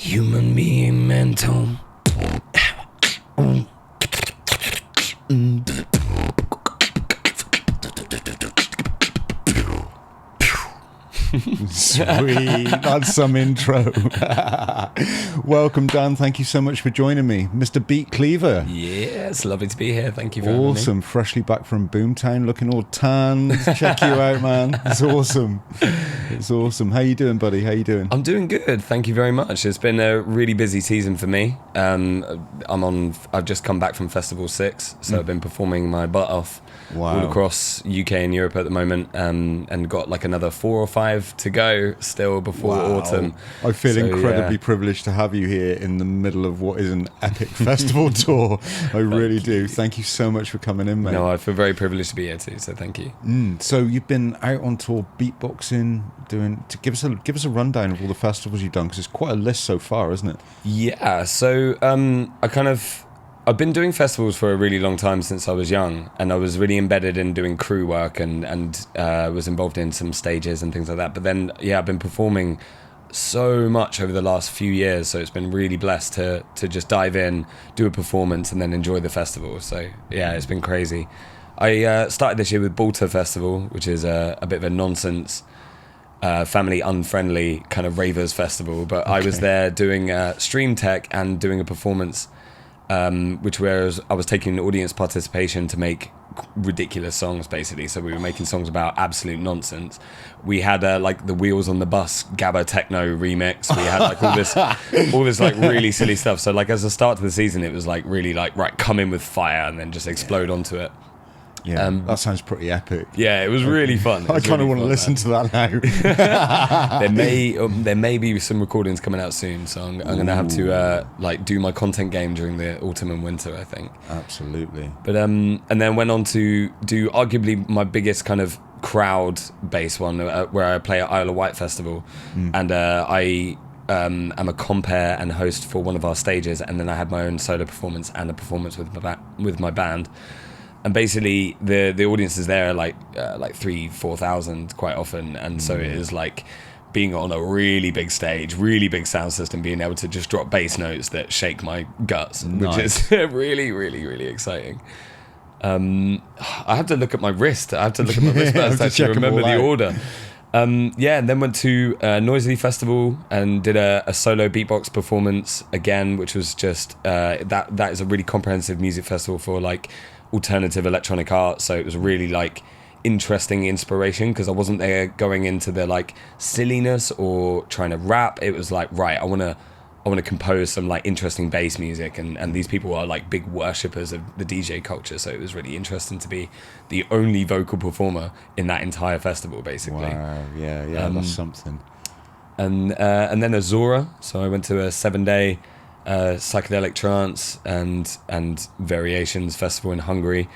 Human being mental. Sweet, that's some intro. Welcome, Dan. Thank you so much for joining me, Mr. Beat Cleaver. Yeah, it's lovely to be here. Thank you for having me. Awesome, freshly back from Boomtown, looking all tanned. Check you out, man. It's awesome. It's awesome. How you doing, buddy? How you doing? I'm doing good. Thank you very much. It's been a really busy season for me. I've just come back from Festival 6, so I've been performing my butt off all across UK and Europe at the moment, and got like another 4 or 5 to go still before autumn. I feel incredibly privileged to have you here in the middle of what is an epic festival tour. I really do. Thank you so much for coming in, mate. No, I feel very privileged to be here too, so thank you. So you've been out on tour beatboxing, give us a rundown of all the festivals you've done, because it's quite a list so far, isn't it? Yeah, so I've been doing festivals for a really long time since I was young, and I was really embedded in doing crew work and was involved in some stages and things like that. But then, I've been performing so much over the last few years, so it's been really blessed to just dive in, do a performance, and then enjoy the festival. So yeah, it's been crazy. I started this year with Balta Festival, which is a bit of a nonsense, family unfriendly kind of ravers festival. But okay. I was there doing stream tech and doing a performance, which was I was taking audience participation to make ridiculous songs, basically. So we were making songs about absolute nonsense. We had like the Wheels on the Bus Gabba Techno remix. We had like all this like really silly stuff. So like as a start to the season, it was like really like, right, come in with fire and then just explode onto it. Yeah, that sounds pretty epic. Yeah, it was really fun. I kind of want to listen to that now. there may be some recordings coming out soon, so I'm going to have to like do my content game during the autumn and winter, I think. Absolutely. But and then went on to do arguably my biggest kind of crowd-based one, where I play at Isle of Wight Festival, and I am a compere and host for one of our stages, and then I had my own solo performance and a performance with my band. And basically, the audiences there are like 3,000-4,000 quite often, and so it is like being on a really big stage, really big sound system, being able to just drop bass notes that shake my guts, which is really, really, really exciting. I have to look at my wrist. First to actually remember the order. And then went to Noisily Festival and did a solo beatbox performance again, which was just that is a really comprehensive music festival for like alternative electronic art. So it was really like interesting inspiration, because I wasn't there going into the like silliness or trying to rap. It was like, right, I want to compose some like interesting bass music, and these people are like big worshippers of the DJ culture, so it was really interesting to be the only vocal performer in that entire festival, basically. Wow, yeah, that's something. And then Azora, so I went to a 7-day psychedelic trance and variations festival in Hungary,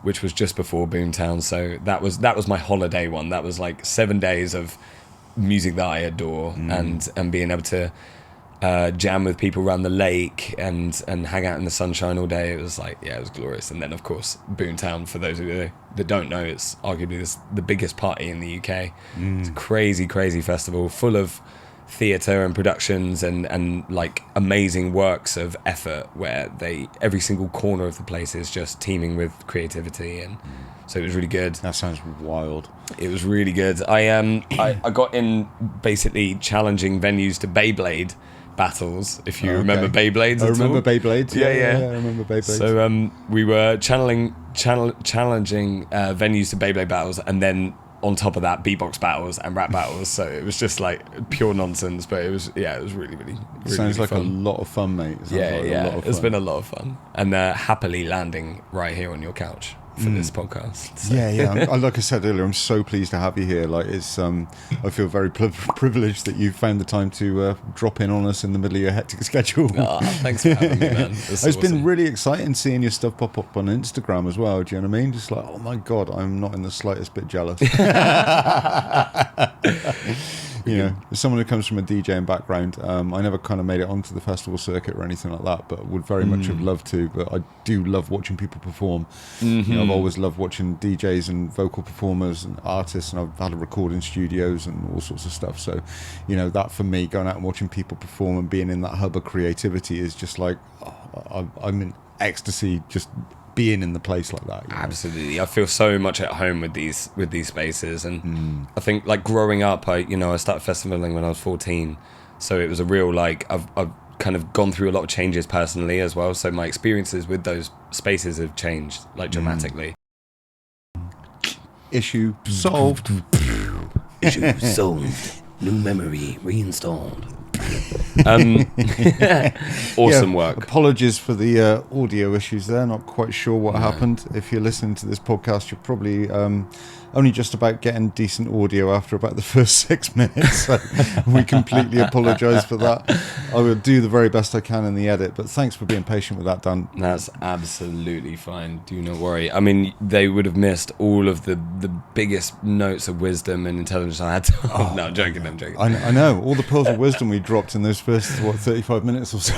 which was just before Boomtown. So that was my holiday one. That was like 7 days of music that I adore, and being able to jam with people around the lake and hang out in the sunshine all day. It was like, it was glorious. And then of course Boomtown, for those of you that don't know, it's arguably the biggest party in the UK. It's a crazy festival full of theatre and productions and like amazing works of effort, where every single corner of the place is just teeming with creativity, and so it was really good. That sounds wild. It was really good. I got in basically challenging venues to Beyblade battles, if you remember Beyblades. I remember Beyblades. Yeah, I remember Beyblades. So we were challenging venues to Beyblade battles, and then on top of that, beatbox battles and rap battles. So it was just like pure nonsense, but it was really, really, really sounds like fun. a lot of fun, mate. It's been a lot of fun, and happily landing right here on your couch for this podcast. So. Yeah. Like I said earlier, I'm so pleased to have you here. Like it's, I feel very privileged that you found the time to drop in on us in the middle of your hectic schedule. Thanks for having me, man. It's been really exciting seeing your stuff pop up on Instagram as well. Do you know what I mean? Just like, oh my God, I'm not in the slightest bit jealous. You know, as someone who comes from a DJing background, I never kind of made it onto the festival circuit or anything like that, but would very much have loved to. But I do love watching people perform. You know, I've always loved watching DJs and vocal performers and artists, and I've had a recording studios and all sorts of stuff. So, you know, that for me, going out and watching people perform and being in that hub of creativity is just like, I'm in ecstasy just being in the place like that. Absolutely. I feel so much at home with these spaces, and I think like growing up, I started festivaling when I was 14, so it was a real like I've kind of gone through a lot of changes personally as well, so my experiences with those spaces have changed like dramatically. Issue solved. Issue solved. New memory reinstalled. Awesome work. Apologies for the audio issues there. Not quite sure what happened. If you're listening to this podcast, you're probably only just about getting decent audio after about the first 6 minutes. So we completely apologise for that. I will do the very best I can in the edit, but thanks for being patient with that, Dan. That's absolutely fine. Do not worry. I mean, they would have missed all of the biggest notes of wisdom and intelligence I had to... No, I'm joking. I know. All the pearls of wisdom we dropped in those first, 35 minutes or so.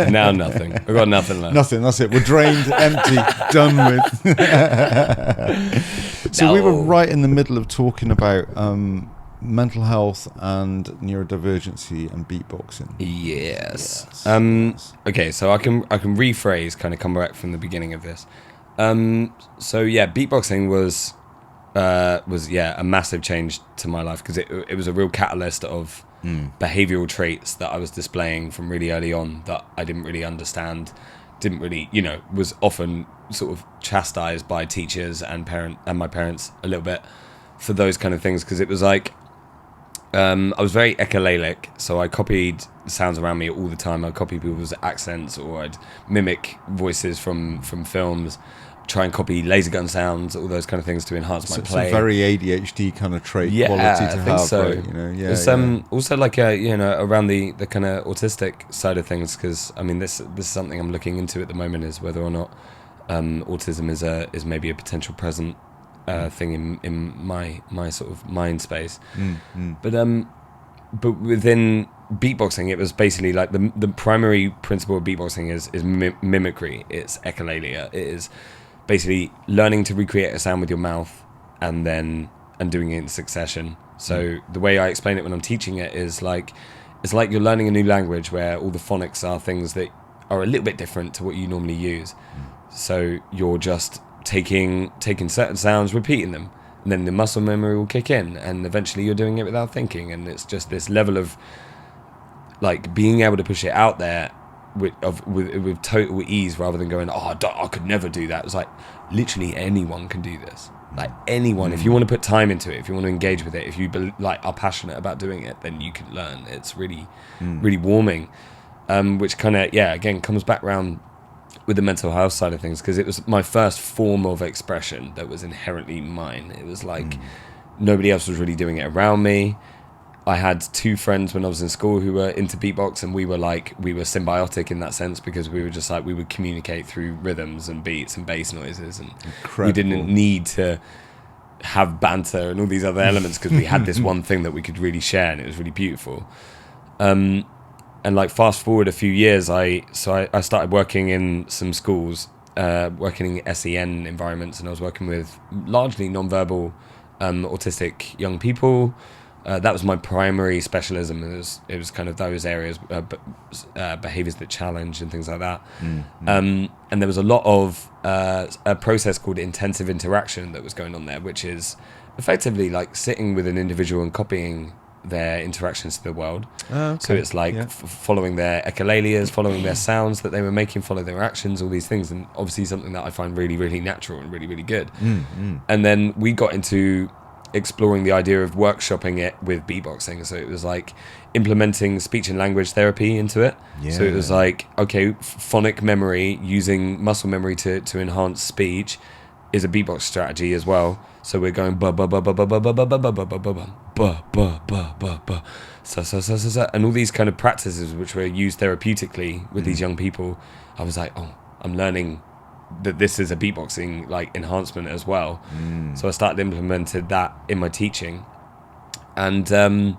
Now nothing. I've got nothing left. Nothing. That's it. We're drained, empty, done with. So we were right in the middle of talking about mental health and neurodivergency and beatboxing. Yes. Okay, so I can rephrase, kind of come back from the beginning of this. So yeah, beatboxing was a massive change to my life, because it was a real catalyst of behavioral traits that I was displaying from really early on that I didn't really understand, didn't really, was often sort of chastised by teachers and my parents a little bit for those kind of things, because it was like I was very echolalic, so I copied sounds around me all the time. I'd copy people's accents, or I'd mimic voices from films, try and copy laser gun sounds, all those kind of things to enhance my play. It's a very ADHD kind of trait quality to have, so. Right? It's also like around the kind of autistic side of things, because I mean this is something I'm looking into at the moment, is whether or not autism is maybe a potential present thing in my sort of mind space. But within beatboxing, it was basically like the primary principle of beatboxing is mimicry. It's echolalia. It is basically learning to recreate a sound with your mouth and doing it in succession. So the way I explain it when I'm teaching it is like, it's like you're learning a new language where all the phonics are things that are a little bit different to what you normally use. So you're just taking certain sounds, repeating them, and then the muscle memory will kick in, and eventually you're doing it without thinking. And it's just this level of like being able to push it out there with total ease, rather than going, I could never do that. It's like literally anyone can do this. Like anyone, if you want to put time into it, if you want to engage with it, if you are passionate about doing it, then you can learn. It's really really warming, which kind of again comes back around with the mental health side of things, because it was my first form of expression that was inherently mine. It was like nobody else was really doing it around me. I had 2 friends when I was in school who were into beatbox, and we were symbiotic in that sense, because we were just like, we would communicate through rhythms and beats and bass noises, and we didn't need to have banter and all these other elements, because we had this one thing that we could really share, and it was really beautiful. And like fast forward a few years, I started working in some schools, working in SEN environments, and I was working with largely non-verbal autistic young people. That was my primary specialism. It was kind of those areas, behaviors that challenge and things like that. And there was a lot of a process called intensive interaction that was going on there, which is effectively like sitting with an individual and copying their interactions to the world. So it's like following their echolalias, following their sounds that they were making, follow their actions, all these things, and obviously something that I find really, really natural and really, really good. And then we got into exploring the idea of workshopping it with beatboxing. So it was like implementing speech and language therapy into it. So it was like, okay, phonic memory, using muscle memory to enhance speech is a beatbox strategy as well. So we're going ba ba ba ba ba ba ba ba ba ba ba ba ba ba ba ba ba ba sa, and all these kind of practices which were used therapeutically with these young people. I was like, I'm learning that this is a beatboxing like enhancement as well. So I started implemented that in my teaching, And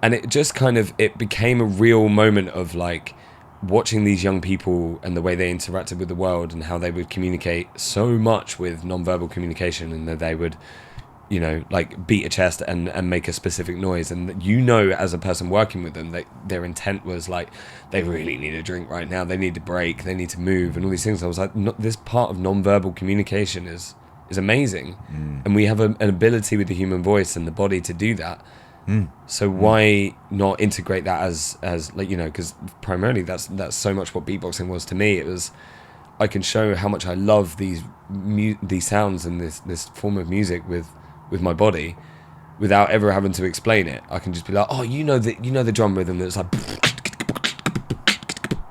it just kind of, it became a real moment of like watching these young people and the way they interacted with the world and how they would communicate so much with non-verbal communication, and that they would, you know, like beat a chest and make a specific noise, and you know, as a person working with them, that their intent was like, they really need a drink right now, they need to break, they need to move, and all these things. I was like, this part of non-verbal communication is amazing, and we have an ability with the human voice and the body to do that. So why not integrate that as like, you know, because primarily that's so much what beatboxing was to me. It was, I can show how much I love these sounds and this form of music with my body without ever having to explain it. I can just be like, oh, you know the drum rhythm that's like,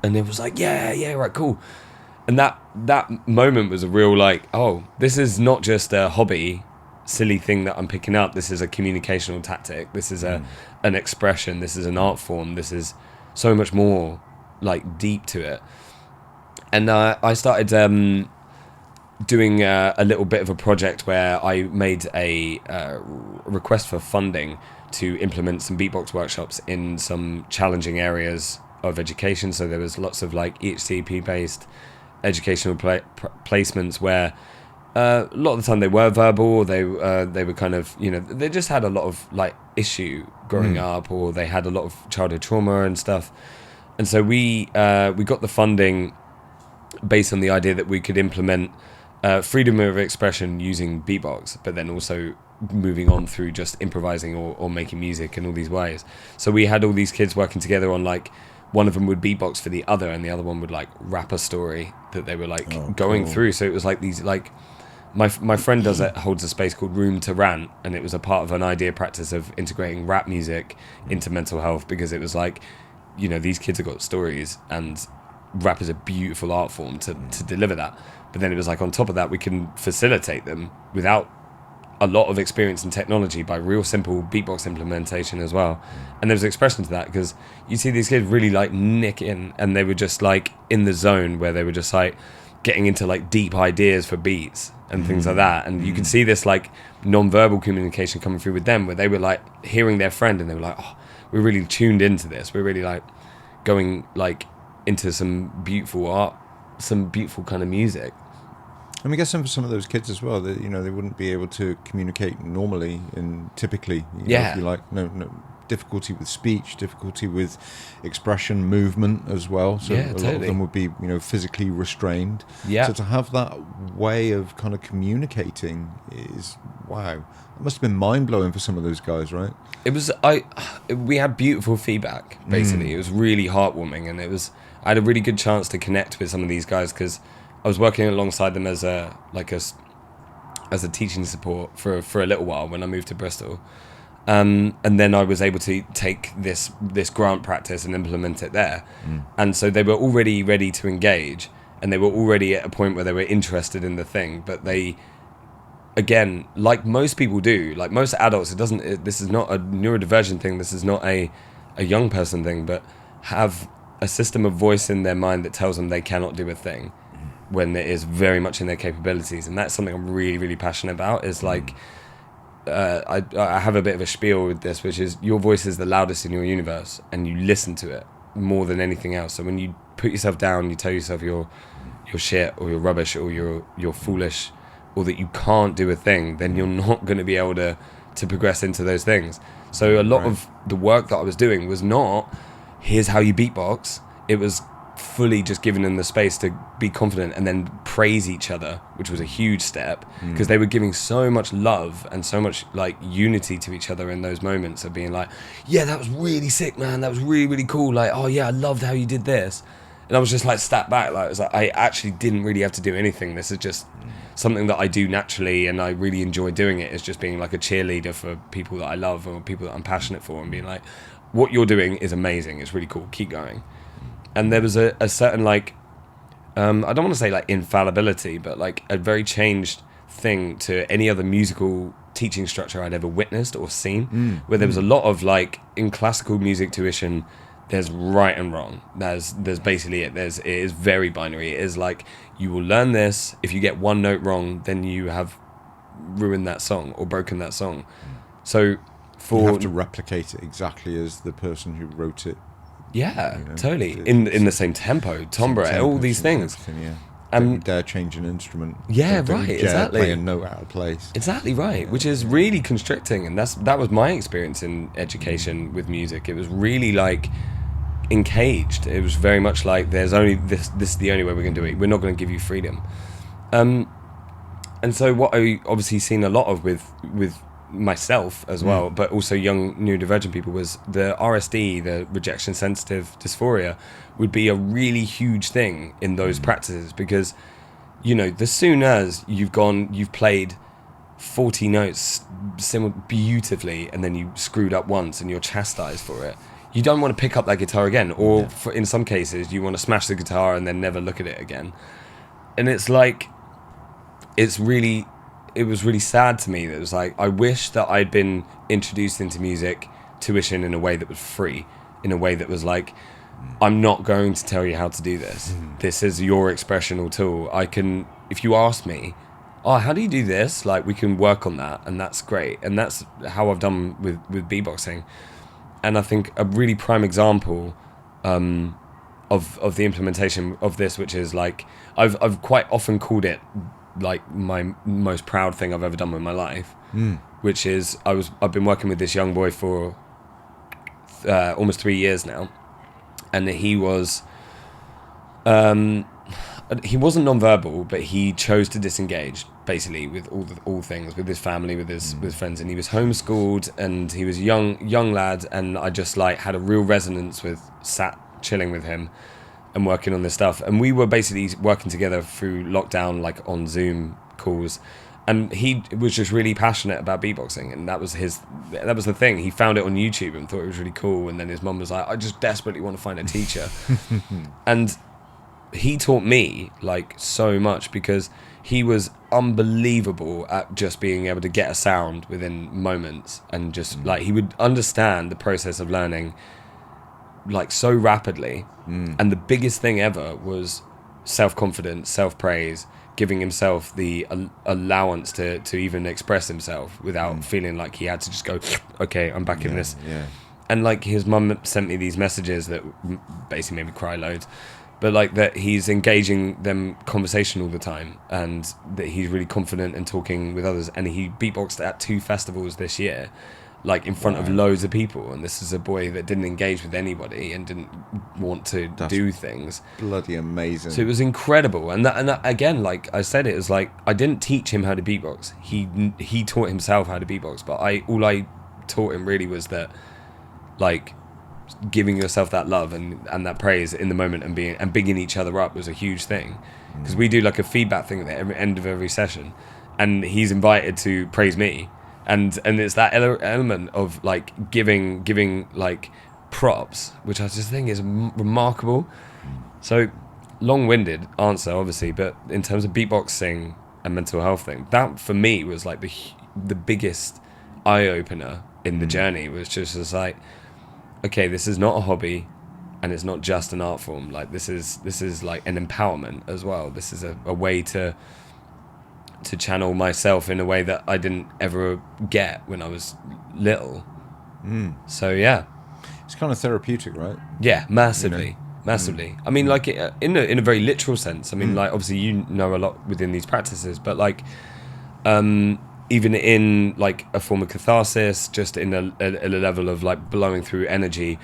and it was like, yeah, right, cool. And that moment was a real like, oh, this is not just a hobby silly thing that I'm picking up. This is a communicational tactic. This is an expression. This is an art form. This is so much more like deep to it. And I started doing a little bit of a project where I made a request for funding to implement some beatbox workshops in some challenging areas of education. So there was lots of like EHCP based educational placements where a lot of the time they were verbal, or they were kind of, you know, they just had a lot of like issue growing up, or they had a lot of childhood trauma and stuff. And so we got the funding based on the idea that we could implement freedom of expression using beatbox, but then also moving on through just improvising or making music in all these ways. So we had all these kids working together on like, one of them would beatbox for the other, and the other one would like rap a story that they were like going through. So it was like these like, my friend holds a space called Room to Rant, and it was a part of an idea practice of integrating rap music into mental health, because it was like, you know, these kids have got stories, and rap is a beautiful art form to deliver that. But then it was like, on top of that, we can facilitate them without a lot of experience in technology by real simple beatbox implementation as well. And there's expression to that, because you see these kids really like nick in, and they were just like in the zone where they were just like getting into like deep ideas for beats and things like that. And you can see this like non-verbal communication coming through with them, where they were like hearing their friend and they were like, oh, we're really tuned into this, we're really like going like into some beautiful art, some beautiful kind of music. And we guess for some of those kids as well, that, you know, they wouldn't be able to communicate normally and typically, you know, if you like, no difficulty with speech, difficulty with expression, movement as well. So a lot of them would be, you know, physically restrained. Yeah. So to have that way of kind of communicating is, wow, it must have been mind blowing for some of those guys, right? It was. We had beautiful feedback. Basically, it was really heartwarming, and I had a really good chance to connect with some of these guys, because I was working alongside them as a teaching support for a little while when I moved to Bristol. And then I was able to take this grant practice and implement it there. And so they were already ready to engage, and they were already at a point where they were interested in the thing. But they, again, like most people do, like most adults, this is not a neurodivergent thing, this is not a young person thing, but have a system of voice in their mind that tells them they cannot do a thing when it is very much in their capabilities. And that's something I'm really, really passionate about, is like, I have a bit of a spiel with this, which is your voice is the loudest in your universe, and you listen to it more than anything else. So when you put yourself down, you tell yourself you're shit, or you're rubbish, or you're foolish, or that you can't do a thing, then you're not going to be able to progress into those things. So a lot of the work that I was doing was not, here's how you beatbox. It was fully just giving them the space to be confident and then praise each other, which was a huge step, because they were giving so much love and so much like unity to each other in those moments of being like, yeah, that was really sick, man, that was really, really cool, like, oh yeah, I loved how you did this. And I was just like sat back, like, it was like, I actually didn't really have to do anything. This is just something that I do naturally, and I really enjoy doing it. It's just being like a cheerleader for people that I love, or people that I'm passionate for, and being like, what you're doing is amazing, it's really cool, keep going. And there was a certain like, I don't want to say like infallibility, but like a very changed thing to any other musical teaching structure I'd ever witnessed or seen, where there was a lot of like, in classical music tuition, there's right and wrong. There's basically it. It is very binary. It is like, you will learn this. If you get one note wrong, then you have ruined that song or broken that song. So for you have to replicate it exactly as the person who wrote it. Yeah, you know, totally. In the same tempo, timbre, all these things. Yeah. And Don't dare change an instrument. Yeah, don't right, dare exactly. play a note out of place. Exactly right, which is really constricting, and that was my experience in education with music. It was really like encaged. It was very much like there's only this is the only way we're going to do it. We're not going to give you freedom. And so what I obviously seen a lot of with myself as well, but also young neurodivergent people, was the RSD, the rejection sensitive dysphoria, would be a really huge thing in those practices, because you know, the soon as you've played 40 notes beautifully and then you screwed up once and you're chastised for it, you don't want to pick up that guitar again, or in some cases you want to smash the guitar and then never look at it again. And it's like, it was really sad to me that it was like, I wish that I'd been introduced into music tuition in a way that was free, in a way that was like, I'm not going to tell you how to do this. This is your expressional tool. I can, if you ask me, oh, how do you do this? Like, we can work on that, and that's great. And that's how I've done with beatboxing. And I think a really prime example of the implementation of this, which is like, I've quite often called it like my most proud thing I've ever done with my life, which is I've been working with this young boy for almost 3 years now, and he wasn't nonverbal, but he chose to disengage basically with all things, with his family, with his friends, and he was homeschooled, and he was a young lad, and I just like had a real resonance with sat chilling with him and working on this stuff. And we were basically working together through lockdown, like on Zoom calls, and he was just really passionate about beatboxing, and that was the thing. He found it on YouTube and thought it was really cool, and then his mum was like, I just desperately want to find a teacher. And he taught me like so much, because he was unbelievable at just being able to get a sound within moments, and just like he would understand the process of learning like so rapidly. And the biggest thing ever was self-confidence, self-praise, giving himself the allowance to even express himself without feeling like he had to just go, okay, I'm back in this. And like his mum sent me these messages that basically made me cry loads, but like that he's engaging them conversation all the time, and that he's really confident in talking with others. And he beatboxed at 2 festivals this year, like in front of loads of people. And this is a boy that didn't engage with anybody and didn't want to do things. Bloody amazing. So it was incredible. And that again, like I said, it was like I didn't teach him how to beatbox. He taught himself how to beatbox, but all I taught him really was that, like, giving yourself that love and that praise in the moment, and bigging each other up was a huge thing, because we do like a feedback thing at the end of every session, and he's invited to praise me, and it's that element of like giving like props, which I just think is remarkable. So long-winded answer obviously, but in terms of beatboxing and mental health thing, that for me was like the biggest eye-opener in the journey, was just like, okay, this is not a hobby, and it's not just an art form. Like this is like an empowerment as well. This is a way to channel myself in a way that I didn't ever get when I was little. So yeah, it's kind of therapeutic, right? Yeah, massively. I mean, like in a very literal sense. I mean, like obviously you know a lot within these practices, but like even in like a form of catharsis, just in a level of like blowing through energy,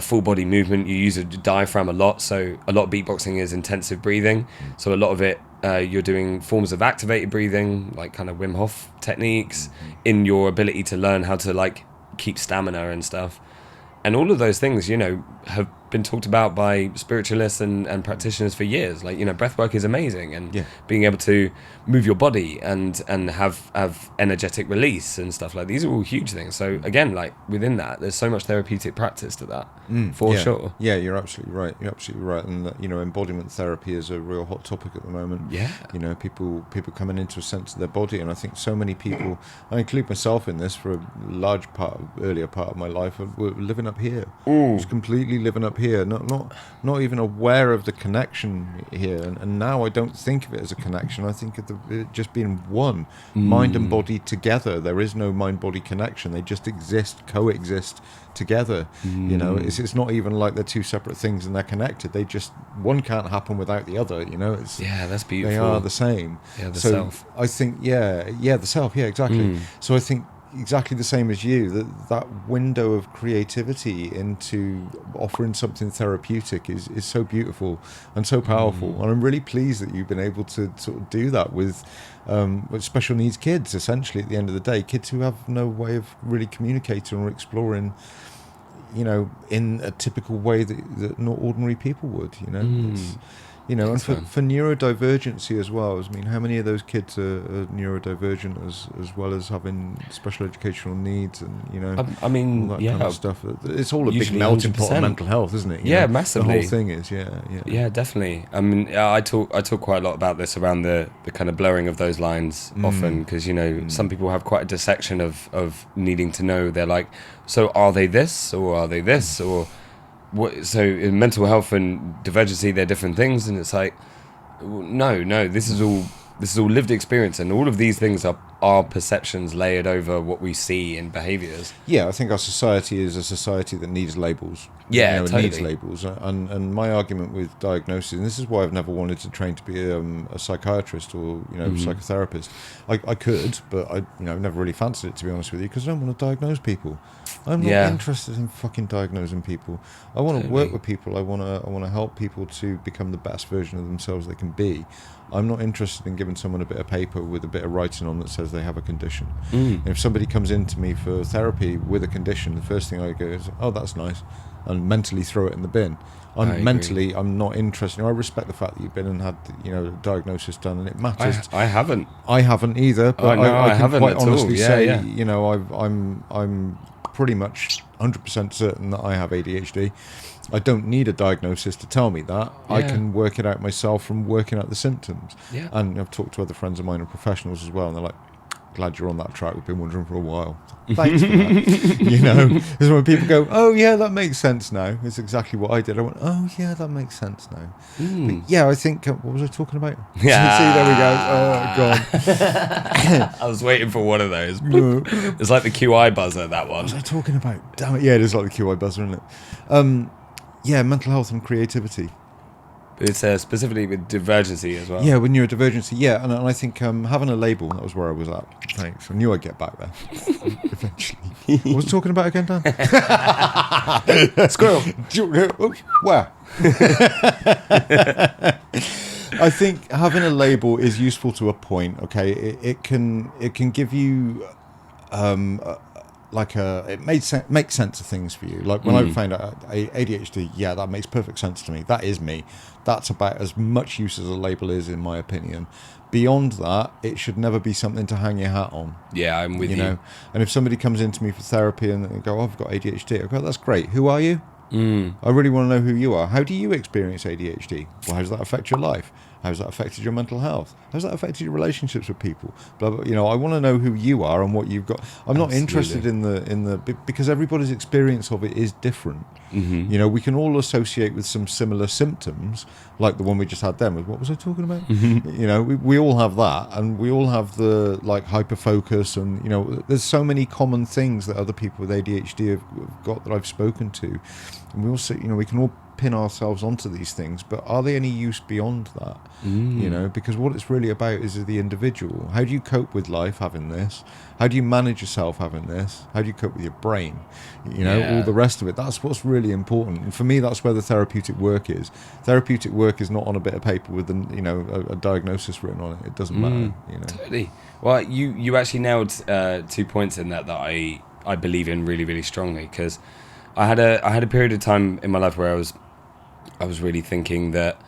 full body movement. You use a diaphragm a lot, so a lot of beatboxing is intensive breathing. So a lot of it, you're doing forms of activated breathing, like kind of Wim Hof techniques, in your ability to learn how to like keep stamina and stuff. And all of those things, you know, have been talked about by spiritualists and practitioners for years. Like, you know, breath work is amazing, and being able to move your body and have energetic release and stuff like these are all huge things. So again, like within that, there's so much therapeutic practice to that, for sure. Yeah, you're absolutely right. And you know, embodiment therapy is a real hot topic at the moment. Yeah, you know, people coming into a sense of their body, and I think so many people, I include myself in this, for a large earlier part of my life, were living up here. Just completely living up here. here, not even aware of the connection here. And now I don't think of it as a connection. I think of it just being one, mind and body together. There is no mind-body connection. They just exist, coexist together. You know, it's not even like they're two separate things and they're connected. They just, one can't happen without the other. You know, it's, yeah, that's beautiful. They are the same. Yeah, the self. I think, the self. Yeah, exactly. So I think, exactly the same as you, that window of creativity into offering something therapeutic is so beautiful and so powerful. And I'm really pleased that you've been able to sort of do that with special needs kids, essentially, at the end of the day, kids who have no way of really communicating or exploring, you know, in a typical way that not ordinary people would, you know. It's, you know, and for neurodivergency as well. I mean, how many of those kids are neurodivergent as well as having special educational needs and, you know, I mean, all that kind of stuff. It's all a big melting pot of mental health, isn't it? You know? Massively. The whole thing is, yeah, definitely. I mean, I talk quite a lot about this around the kind of blurring of those lines often, because, you know, some people have quite a dissection of needing to know. They're like, so are they this or are they this or what? So in mental health and divergency, they're different things, and it's like, no, this is all lived experience, and all of these things are perceptions layered over what we see in behaviours. Yeah, I think our society is a society that needs labels. Yeah, you know, totally. It needs labels, and my argument with diagnosis, and this is why I've never wanted to train to be a psychiatrist or, you know, psychotherapist. I could, but I, you know, never really fancied it, to be honest with you, because I don't want to diagnose people. I'm not interested in fucking diagnosing people. I want to work with people. I want to help people to become the best version of themselves they can be. I'm not interested in giving someone a bit of paper with a bit of writing on that says they have a condition. And if somebody comes into me for therapy with a condition, the first thing I go is, oh, that's nice, and mentally throw it in the bin. I'm not interested. You know, I respect the fact that you've been and had, you know, a diagnosis done, and it matters. I haven't. I haven't either, but I can haven't quite at honestly all. say, Yeah. you know, I'm pretty much 100% certain that I have ADHD. I don't need a diagnosis to tell me that. I can work it out myself from working out the symptoms. Yeah. And I've talked to other friends of mine and professionals as well, and they're like, glad you're on that track. We've been wondering for a while. Thanks for that. You know, because when people go, oh yeah, that makes sense now. It's exactly what I did. I went, oh yeah, that makes sense now. But yeah, I think, what was I talking about? Yeah. See, there we go. Oh, God. I was waiting for one of those. It's like the QI buzzer, that one. What was I talking about? Damn it. Yeah, it is like the QI buzzer, isn't it? Yeah, mental health and creativity. It's specifically with divergency as well. Yeah, with neurodivergency. Yeah, and I think having a label, that was where I was at. Thanks. I knew I'd get back there eventually. What was I talking about again, Dan? Squirrel. Where? I think having a label is useful to a point. Okay, it can give you it makes sense of things for you. Like when I found out ADHD, yeah, that makes perfect sense to me. That is me. That's about as much use as a label is, in my opinion. Beyond that, it should never be something to hang your hat on. Yeah, I'm with you. You know, and if somebody comes into me for therapy and they go, oh, I've got ADHD, I go, that's great. Who are you? I really want to know who you are. How do you experience ADHD? Well, how does that affect your life? How's that affected your mental health? How's that affected your relationships with people? Blah, blah, you know, I want to know who you are and what you've got. I'm not interested in the because everybody's experience of it is different. You know, we can all associate with some similar symptoms, like the one we just had then. What was I talking about? You know, we all have that, and we all have the like hyperfocus, and you know, there's so many common things that other people with ADHD have got that I've spoken to, and we also, you know, we can all pin ourselves onto these things, but are they any use beyond that? You know, because what it's really about is the individual. How do you cope with life having this? How do you manage yourself having this? How do you cope with your brain? You know, all the rest of it. That's what's really important. And for me, that's where the therapeutic work is. Therapeutic work is not on a bit of paper with a diagnosis written on it. It doesn't matter. You know. Totally. Well, you actually nailed 2 points in that I believe in really, really strongly, because I had a period of time in my life where I was really thinking that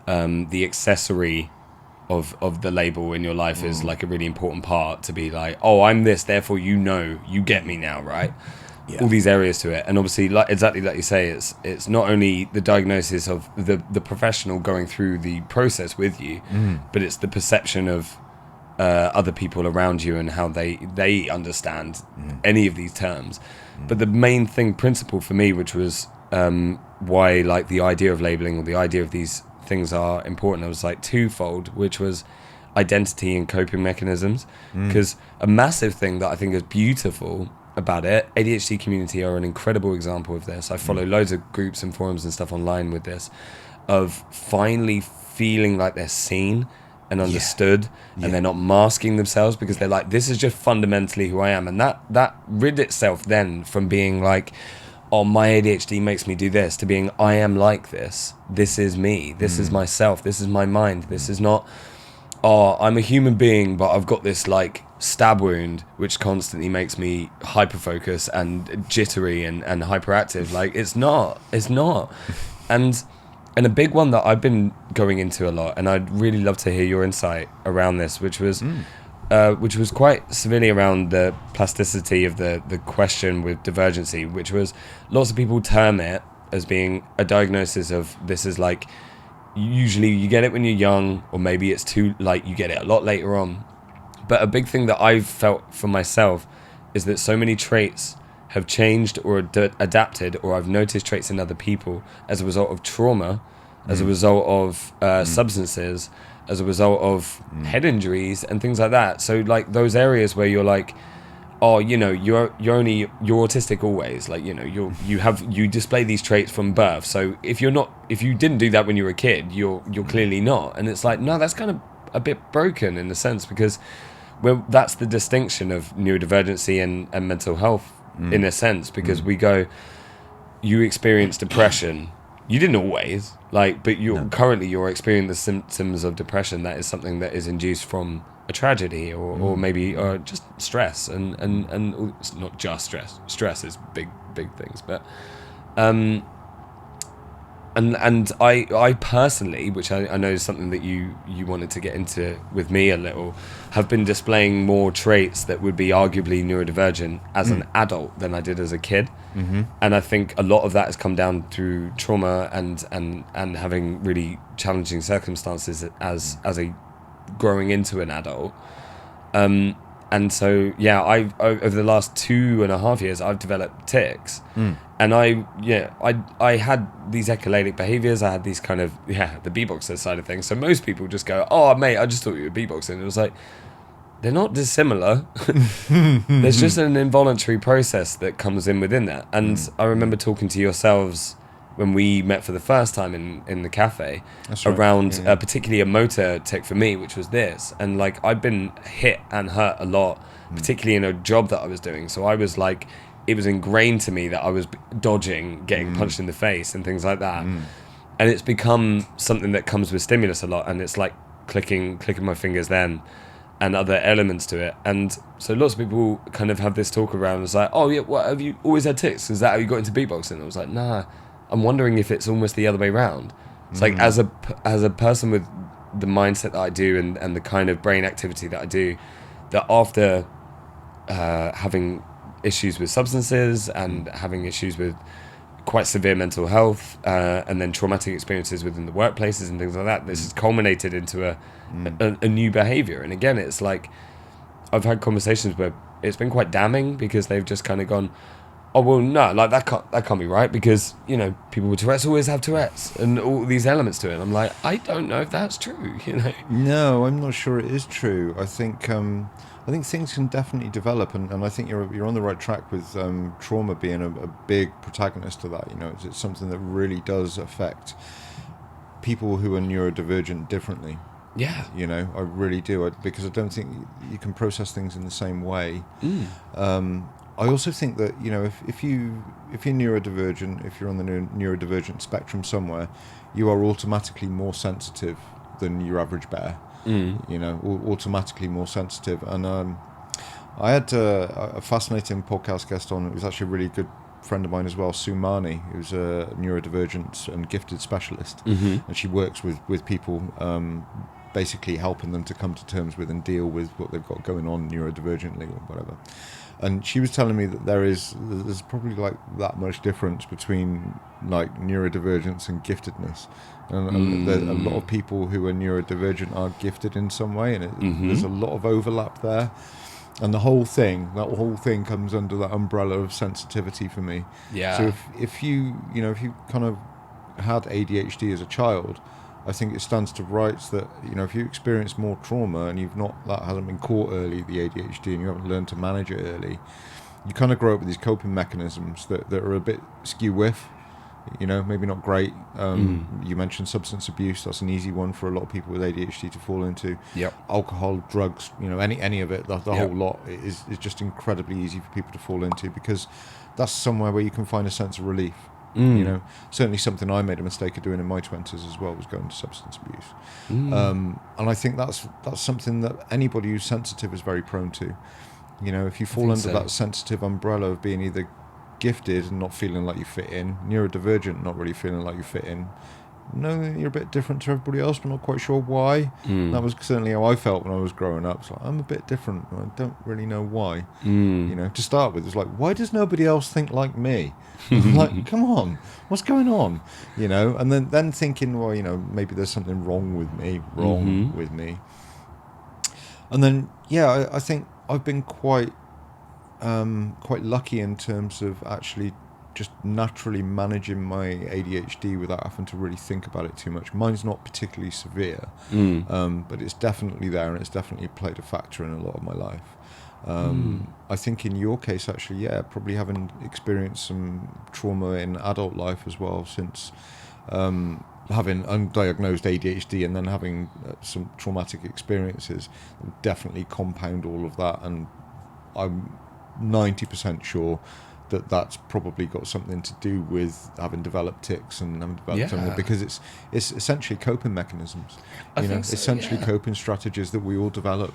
the accessory of the label in your life is like a really important part, to be like, oh, I'm this, therefore you get me now, right? Yeah. All these areas to it, and obviously, exactly like you say, it's not only the diagnosis of the professional going through the process with you, but it's the perception of other people around you and how they understand any of these terms. But the main principle for me, which was why like the idea of labeling or the idea of these things are important. It was like twofold, which was identity and coping mechanisms, because a massive thing that I think is beautiful about it, ADHD community are an incredible example of this. I follow loads of groups and forums and stuff online with this, of finally feeling like they're seen and understood, and they're not masking themselves, because they're like, this is just fundamentally who I am. And that rid itself then from being like, oh, my ADHD makes me do this, to being, I am like this is me, this is myself, this is my mind, this is not, oh, I'm a human being, but I've got this like stab wound which constantly makes me hyper focus and jittery and hyperactive. Like, it's not and a big one that I've been going into a lot, and I'd really love to hear your insight around this, which was quite severely around the plasticity of the question with divergency, which was, lots of people term it as being a diagnosis of, this is like, usually you get it when you're young, or maybe it's too, like, you get it a lot later on. But a big thing that I've felt for myself is that so many traits have changed or adapted, or I've noticed traits in other people as a result of trauma, as a result of substances, as a result of head injuries and things like that. So like those areas where you're like, oh, you know, you're autistic always, like, you know, you display these traits from birth. So if you didn't do that when you were a kid, you're clearly not. And it's like, no, that's kind of a bit broken in a sense, because that's the distinction of neurodivergency and mental health in a sense, because we go, you experience depression, you didn't always, like, but currently you're experiencing the symptoms of depression. That is something that is induced from a tragedy or maybe just stress and it's not just stress is big things, but and I personally, which I know is something that you wanted to get into with me a little, have been displaying more traits that would be arguably neurodivergent as an adult than I did as a kid. And I think a lot of that has come down through trauma and having really challenging circumstances as a growing into an adult. And so, yeah, I over the last 2.5 years, I've developed tics. And I had these echolalic behaviors. I had these kind of, the beatboxer side of things. So most people just go, oh, mate, I just thought you were beatboxing. It was like, they're not dissimilar. There's just an involuntary process that comes in within that. And I remember talking to yourselves when we met for the first time in the cafe, around particularly a motor tic for me, which was this. And like, I've been hit and hurt a lot, particularly in a job that I was doing. So I was like, it was ingrained to me that I was dodging, getting punched in the face and things like that. And it's become something that comes with stimulus a lot. And it's like clicking my fingers then and other elements to it. And so lots of people kind of have this talk around. It's like, oh yeah, what, have you always had tics? Is that how you got into beatboxing? I was like, nah. I'm wondering if it's almost the other way around. It's like, as a person with the mindset that I do and the kind of brain activity that I do, that after having issues with substances and having issues with quite severe mental health and then traumatic experiences within the workplaces and things like that, this has culminated into a new behavior. And again, it's like, I've had conversations where it's been quite damning, because they've just kind of gone, oh, well, no, like that can't be right, because, you know, people with Tourette's always have Tourette's and all these elements to it. And I'm like, I don't know if that's true, you know? No, I'm not sure it is true. I think things can definitely develop, and I think you're on the right track with trauma being a big protagonist to that. You know, it's something that really does affect people who are neurodivergent differently. Yeah. You know, I really do, because I don't think you can process things in the same way. I also think that, you know, if you're neurodivergent, if you're on the neurodivergent spectrum somewhere, you are automatically more sensitive than your average bear. You know, automatically more sensitive. And I had a fascinating podcast guest on. It was actually a really good friend of mine as well, Sumani, who's a neurodivergent and gifted specialist, and she works with people, basically helping them to come to terms with and deal with what they've got going on neurodivergently or whatever. And she was telling me that there's probably like that much difference between like neurodivergence and giftedness. And a lot of people who are neurodivergent are gifted in some way, and there's a lot of overlap there. And that whole thing comes under that umbrella of sensitivity for me. Yeah. So if you kind of had ADHD as a child, I think it stands to rights that, if you experience more trauma and that hasn't been caught early, the ADHD, and you haven't learned to manage it early, you kind of grow up with these coping mechanisms that are a bit skew-whiff, maybe not great. You mentioned substance abuse. That's an easy one for a lot of people with ADHD to fall into. Yep. Alcohol, drugs, any of it, the whole lot is just incredibly easy for people to fall into, because that's somewhere where you can find a sense of relief. Certainly something I made a mistake of doing in my 20s as well was going to substance abuse. And I think that's something that anybody who's sensitive is very prone to. If you fall under that sensitive umbrella of being either gifted and not feeling like you fit in, neurodivergent, not really feeling like you fit in, knowing you're a bit different to everybody else but not quite sure why. That was certainly how I felt when I was growing up. It's like, I'm a bit different, I don't really know why. To start with, it's like, why does nobody else think like me? Like, come on, what's going on? And then thinking, well, maybe there's something wrong with me. And then I think I've been quite lucky in terms of actually just naturally managing my ADHD without having to really think about it too much. Mine's not particularly severe, but it's definitely there, and it's definitely played a factor in a lot of my life. I think in your case, actually, probably having experienced some trauma in adult life as well, since having undiagnosed ADHD and then having some traumatic experiences, definitely compound all of that. And I'm 90% sure that that's probably got something to do with having developed tics and having developed something, because it's essentially coping mechanisms, essentially coping strategies that we all develop,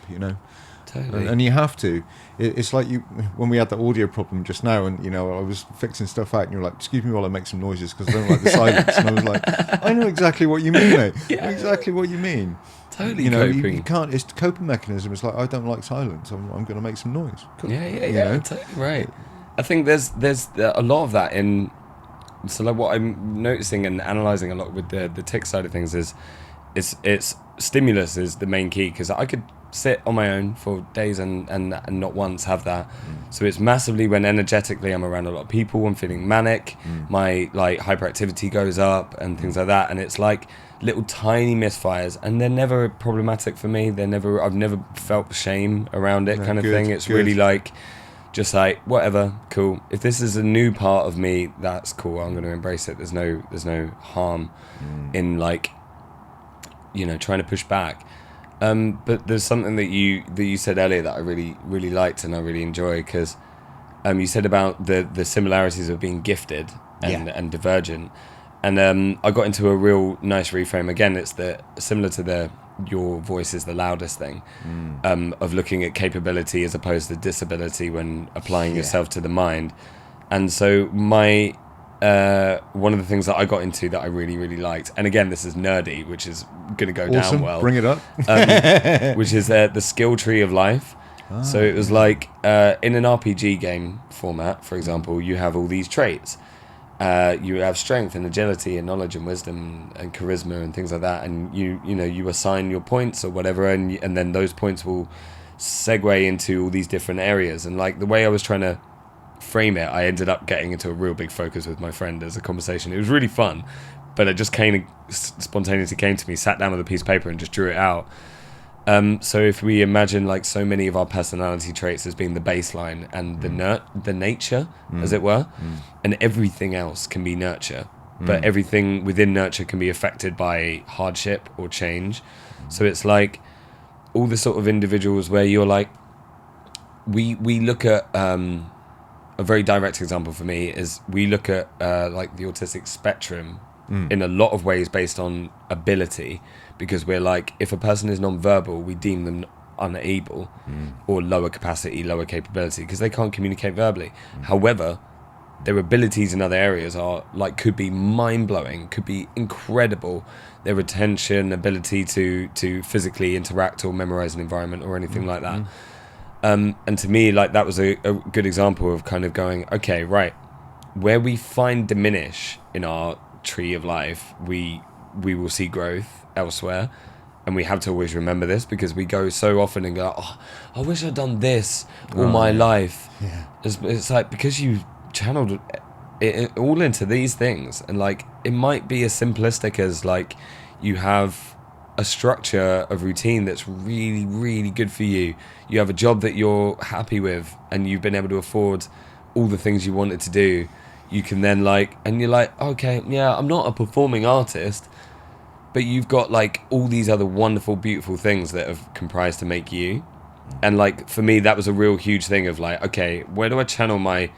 Totally. And you have to. It's like when we had the audio problem just now, and I was fixing stuff out, and you're like, excuse me while I make some noises because I don't like the silence. And I was like, I know exactly what you mean, mate. I know exactly what you mean. Totally coping. You can't. It's coping mechanism. It's like, I don't like silence. I'm going to make some noise. Yeah. Totally right. I think there's a lot of that in. So like what I'm noticing and analysing a lot with the tic side of things is, it's stimulus is the main key, because I could sit on my own for days and not once have that. So it's massively when energetically I'm around a lot of people, I'm feeling manic, my like hyperactivity goes up and things like that, and it's like little tiny misfires, and they're never problematic for me. I've never felt shame around it, kind of thing. It's really like just like, whatever, cool. If this is a new part of me, that's cool. I'm going to embrace it. There's no harm in like, trying to push back. But there's something that you said earlier that I really, really liked and I really enjoy, because you said about the similarities of being gifted and divergent. And I got into a real nice reframe. Again, it's similar to your voice is the loudest thing, of looking at capability as opposed to disability when applying yourself to the mind. And so my one of the things that I got into that I really, really liked, and again, this is nerdy, which is going to go down well. Bring it up. Which is the skill tree of life. So it was like in an RPG game format, for example, you have all these traits. You have strength and agility and knowledge and wisdom and charisma and things like that, and you assign your points or whatever, and then those points will segue into all these different areas. And like the way I was trying to frame it, I ended up getting into a real big focus with my friend as a conversation. It was really fun, but it just spontaneously came to me, sat down with a piece of paper and just drew it out. So if we imagine like so many of our personality traits as being the baseline and the nature, as it were, and everything else can be nurture, but everything within nurture can be affected by hardship or change. So it's like all the sort of individuals where you're like, we look at a very direct example for me is we look at like the autistic spectrum in a lot of ways based on ability, because we're like, if a person is non-verbal, we deem them unable or lower capacity, lower capability, because they can't communicate verbally. However, their abilities in other areas are like, could be mind-blowing, could be incredible. Their retention, ability to physically interact or memorize an environment or anything like that. And to me, like, that was a good example of kind of going, okay, right, where we find diminish in our tree of life, we will see growth elsewhere. and we have to always remember this because we go so often and go, oh, I wish I'd done this all my life. Yeah. It's like, because you channeled it all into these things, and like it might be as simplistic as like you have a structure of routine that's really, really good for you. You have a job that you're happy with, and you've been able to afford all the things you wanted to do. You can then like, and you're like, okay, yeah, I'm not a performing artist, but you've got like all these other wonderful, beautiful things that have comprised to make you. And like for me, that was a real huge thing of like, okay, where do I channel my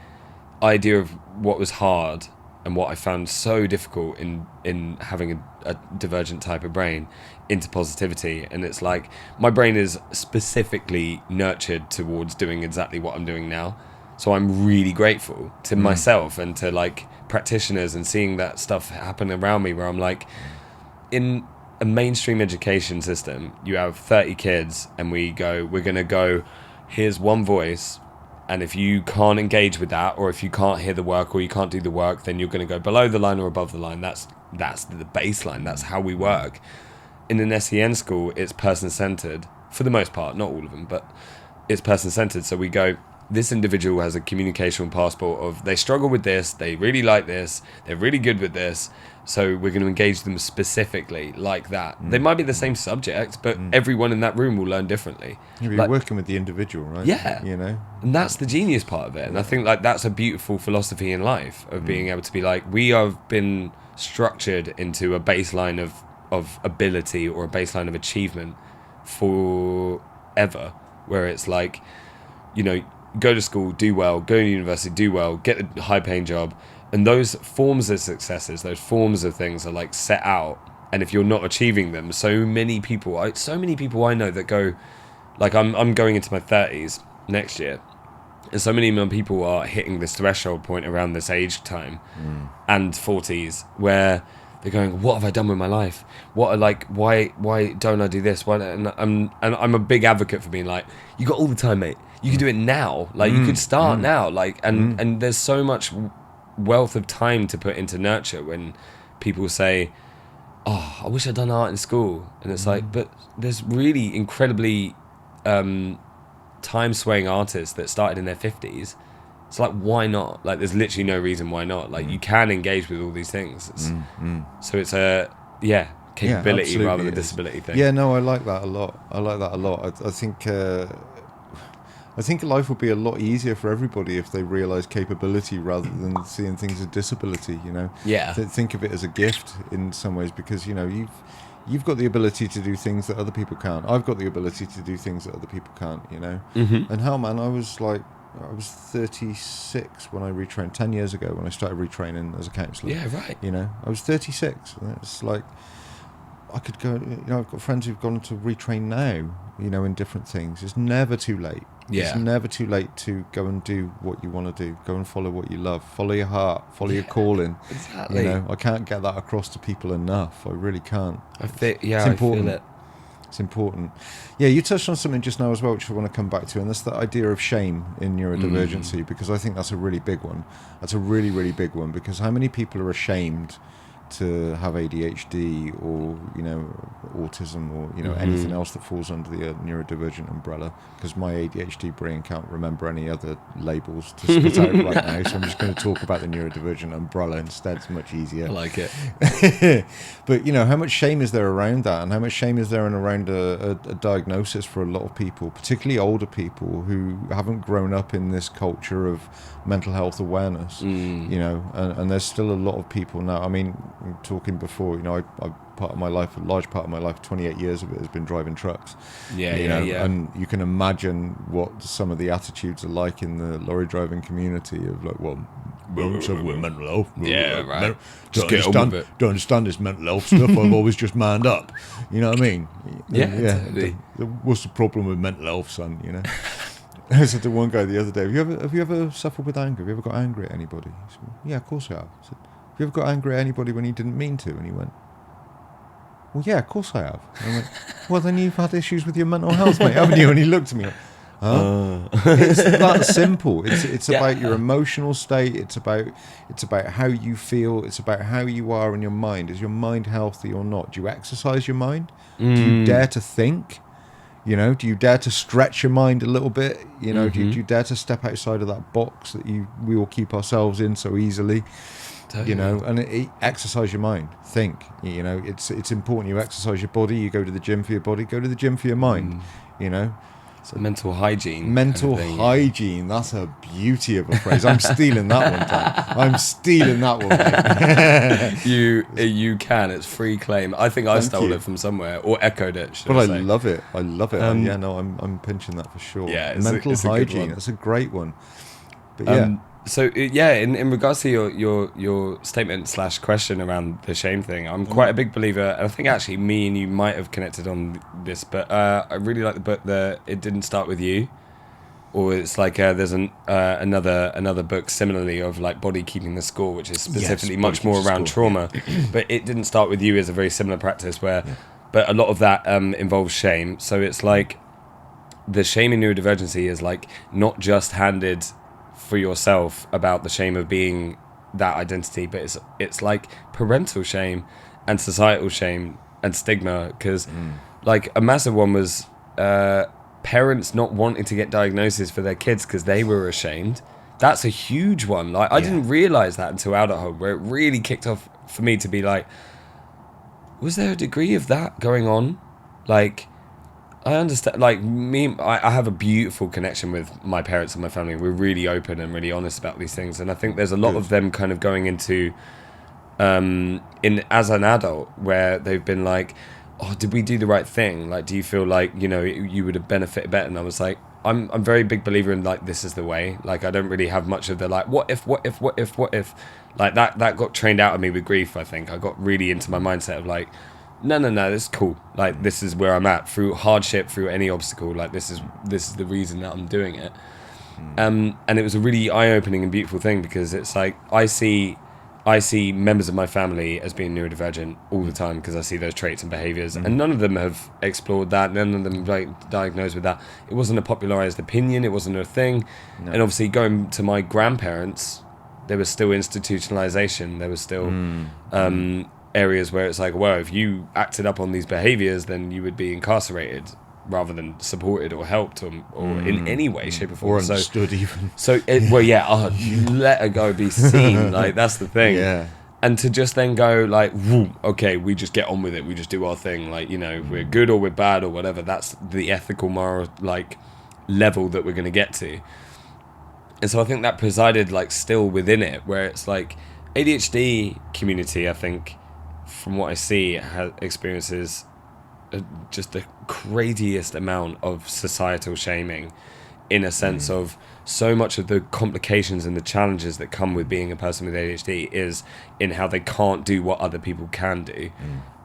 idea of what was hard and what I found so difficult in having a divergent type of brain into positivity? And it's like my brain is specifically nurtured towards doing exactly what I'm doing now. So I'm really grateful to myself and to like practitioners and seeing that stuff happen around me, where I'm like, in a mainstream education system, you have 30 kids and we're going to go, here's one voice. And if you can't engage with that, or if you can't hear the work, or you can't do the work, then you're going to go below the line or above the line. That's the baseline. That's how we work. In an SEN school, it's person-centered for the most part, not all of them, but it's person-centered. So we go, this individual has a communication passport of they struggle with this, they really like this, they're really good with this, so we're going to engage them specifically like that. They might be the same subject, but everyone in that room will learn differently. You're like, working with the individual, right? Yeah. You know? And that's the genius part of it. And I think like that's a beautiful philosophy in life, of being able to be like, we have been structured into a baseline of ability or a baseline of achievement forever, where it's like, you know, go to school, do well, go to university, do well, get a high paying job. And those forms of successes, those forms of things are like set out. And if you're not achieving them, so many people I know that go, like I'm going into my 30s next year. And so many more people are hitting this threshold point around this age time and 40s, where they're going, what have I done with my life? What are like, why don't I do this? Why? And I'm a big advocate for being like, you got all the time, mate. You can do it now. Like you could start now. Like, and there's so much wealth of time to put into nurture when people say, oh, I wish I'd done art in school. And it's like, but there's really incredibly time swaying artists that started in their 50s. It's like, why not? Like, there's literally no reason why not. Like, you can engage with all these things. So it's a, capability rather than disability thing. Yeah, no, I like that a lot. I think life would be a lot easier for everybody if they realised capability rather than seeing things as disability, you know? Yeah. Think of it as a gift in some ways, because, you know, you've got the ability to do things that other people can't. I've got the ability to do things that other people can't, you know? And hell, man, I was 36 when I retrained, 10 years ago when I started retraining as a counsellor. Yeah, right. You know, I was 36. And it's like, I could go, you know, I've got friends who've gone to retrain now, you know, in different things. It's never too late. Yeah. It's never too late to go and do what you want to do. Go and follow what you love. Follow your heart. Follow your calling. Exactly. You know, I can't get that across to people enough. I really can't. I feel it. It's important. Yeah, you touched on something just now as well, which I want to come back to, and that's the idea of shame in neurodivergency, because I think that's a really big one. That's a really, really big one, because how many people are ashamed to have ADHD or, you know, autism or, you know, anything else that falls under the neurodivergent umbrella, because my ADHD brain can't remember any other labels to spit out right now, so I'm just going to talk about the neurodivergent umbrella instead. It's much easier. I like it. But, you know, how much shame is there around that, and how much shame is there around a diagnosis for a lot of people, particularly older people who haven't grown up in this culture of mental health awareness, you know, and there's still a lot of people now. I mean, talking before, you know, I part of my life, a large part of my life, 28 years of it has been driving trucks. Yeah. And you can imagine what some of the attitudes are like in the lorry driving community of like, well, suffer with mental health. Yeah, right. Don't understand this mental health stuff. I've always just manned up. You know what I mean? Yeah. Totally. What's the problem with mental health, son? You know. I said to one guy the other day, have you ever suffered with anger? Have you ever got angry at anybody? He said, yeah, of course I have. I said, have you ever got angry at anybody when you didn't mean to? And he went, well, yeah, of course I have. And I went, well, then you've had issues with your mental health, mate, haven't you? And he looked at me like, It's that simple. It's Yeah. about your emotional state. It's about how you feel. It's about how you are in your mind. Is your mind healthy or not? Do you exercise your mind? Do you dare to think? You know, do you dare to stretch your mind a little bit? You know, do you dare to step outside of that box that we all keep ourselves in so easily? Totally. You know, and exercise your mind. Think. You know, it's important you exercise your body. You go to the gym for your body. Go to the gym for your mind. You know. So mental hygiene. Mental kind of thing. hygiene. That's a beauty of a phrase. I'm stealing that one, Dan. I'm stealing that one, mate. You can. It's free claim. I think I stole it from somewhere or echoed it. But I love it. I love it. Yeah, no, I'm pinching that for sure. Yeah, mental hygiene. That's a great one. But yeah. So in regards to your statement / question around the shame thing, I'm quite a big believer, and I think actually me and you might have connected on this, but I really like the book It Didn't Start With You, or it's like there's another book similarly of like Body Keeping the Score, which is specifically much more around trauma, but It Didn't Start With You is a very similar practice where, but a lot of that involves shame. So it's like the shame in neurodivergency is like not just handed for yourself about the shame of being that identity, but it's like parental shame and societal shame and stigma, because like a massive one was parents not wanting to get diagnoses for their kids because they were ashamed. That's a huge one. Like I didn't realize that until adulthood, where it really kicked off for me to be like, was there a degree of that going on? Like I understand, like me, I have a beautiful connection with my parents and my family. We're really open and really honest about these things, and I think there's a lot of them kind of going into, as an adult, where they've been like, "Oh, did we do the right thing? Like, do you feel like you would have benefited better?" And I was like, I'm very big believer in like this is the way. Like I don't really have much of the like what if, like that got trained out of me with grief. I think I got really into my mindset of like, no, this is cool. Like this is where I'm at through hardship, through any obstacle. Like this is the reason that I'm doing it. And it was a really eye-opening and beautiful thing, because it's like I see members of my family as being neurodivergent all the time, because I see those traits and behaviors, and none of them have explored that. None of them like diagnosed with that. It wasn't a popularized opinion. It wasn't a thing. No. And obviously, going to my grandparents, there was still institutionalization. There was still areas where it's like, well, if you acted up on these behaviors, then you would be incarcerated rather than supported or helped or in any way, shape or form. Or understood even. So, let her go be seen. Like, that's the thing. Yeah. And to just then go like, okay, we just get on with it. We just do our thing. Like, we're good or we're bad or whatever. That's the ethical, moral, like, level that we're going to get to. And so I think that presided, like, still within it, where it's like ADHD community, I think, from what I see, experiences just the craziest amount of societal shaming, in a sense of so much of the complications and the challenges that come with being a person with ADHD is in how they can't do what other people can do.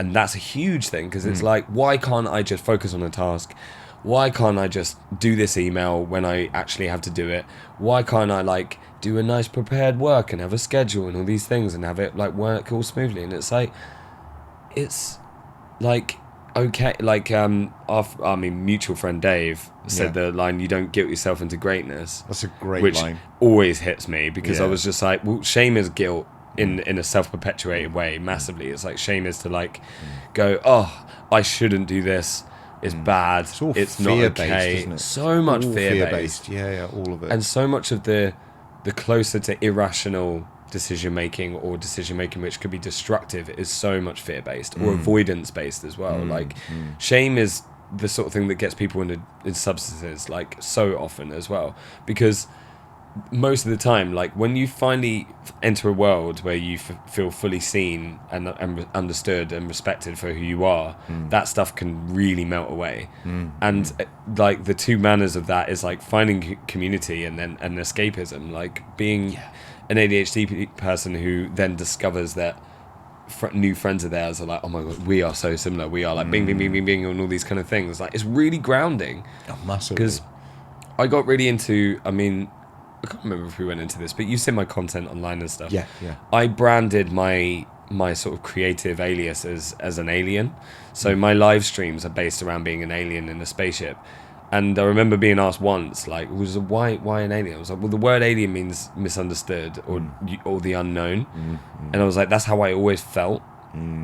And that's a huge thing, because it's like, why can't I just focus on a task? Why can't I just do this email when I actually have to do it? Why can't I like do a nice prepared work and have a schedule and all these things and have it like work all smoothly? And it's like, okay, like our mutual friend Dave said the line, "You don't guilt yourself into greatness." That's a great which line. Always hits me, because I was just like, well, shame is guilt in a self-perpetuated way massively. It's like shame is to like go, oh, I shouldn't do this. It's bad. It's not okay. Isn't it? So much fear-based. Yeah, all of it. And so much of the closer to irrational decision-making, or decision-making which could be destructive, is so much fear-based or avoidance-based as well. Like shame is the sort of thing that gets people in substances, like, so often as well, because most of the time, like, when you finally enter a world where you feel fully seen and understood and respected for who you are, that stuff can really melt away. And like the two manners of that is like finding community and then an escapism, like being an ADHD person who then discovers that new friends of theirs are like, oh my god, we are so similar. We are like bing, bing, bing, bing, bing, and all these kind of things. Like, it's really grounding. Oh, massively. Because I got really into, I can't remember if we went into this, but you've seen my content online and stuff. Yeah. I branded my sort of creative alias as an alien. So my live streams are based around being an alien in a spaceship. And I remember being asked once, like, why an alien? I was like, well, the word alien means misunderstood or the unknown. And I was like, that's how I always felt,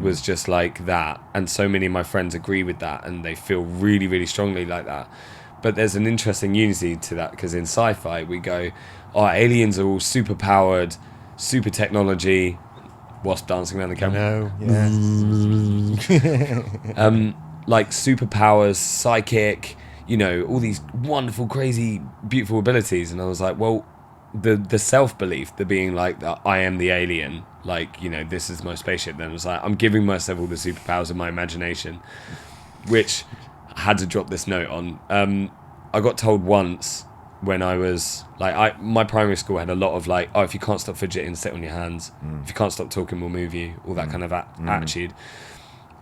was just like that. And so many of my friends agree with that, and they feel really, really strongly like that. But there's an interesting unity to that, because in sci-fi we go, oh, aliens are all super powered, super technology. Wasp dancing around the camera. Like superpowers, psychic, you know, all these wonderful, crazy, beautiful abilities. And I was like, well, the self-belief, the being like, that I am the alien, like, you know, this is my spaceship. Then I was like, I'm giving myself all the superpowers of my imagination, which I had to drop this note on. I got told once when I was like, my primary school had a lot of like, oh, if you can't stop fidgeting, sit on your hands. If you can't stop talking, we'll move you. All that kind of attitude.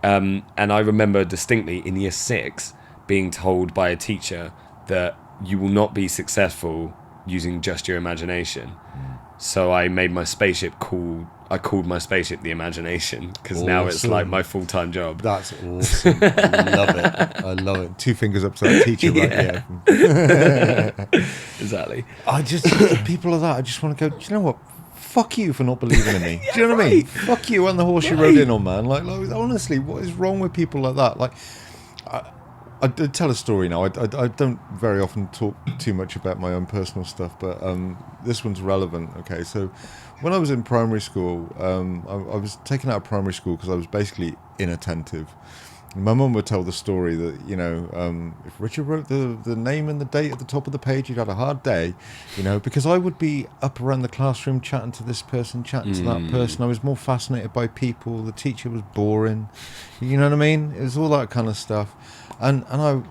And I remember distinctly in year 6 being told by a teacher that you will not be successful using just your imagination. So I made my spaceship I called my spaceship the imagination, because now it's like my full-time job. That's awesome. I love it. 2 fingers up to that teacher right here. Exactly. People like that, I just want to go, do you know what? Fuck you for not believing in me. Do you know what I mean? Fuck you on the horse you rode in on, man. Like, honestly, what is wrong with people like that? Like, I tell a story now. I don't very often talk too much about my own personal stuff, but this one's relevant. Okay, so when I was in primary school, I was taken out of primary school because I was basically inattentive. My mum would tell the story that, you know, if Richard wrote the name and the date at the top of the page, he'd had a hard day, you know, because I would be up around the classroom chatting to this person, chatting to that person. I was more fascinated by people. The teacher was boring. You know what I mean? It was all that kind of stuff. And I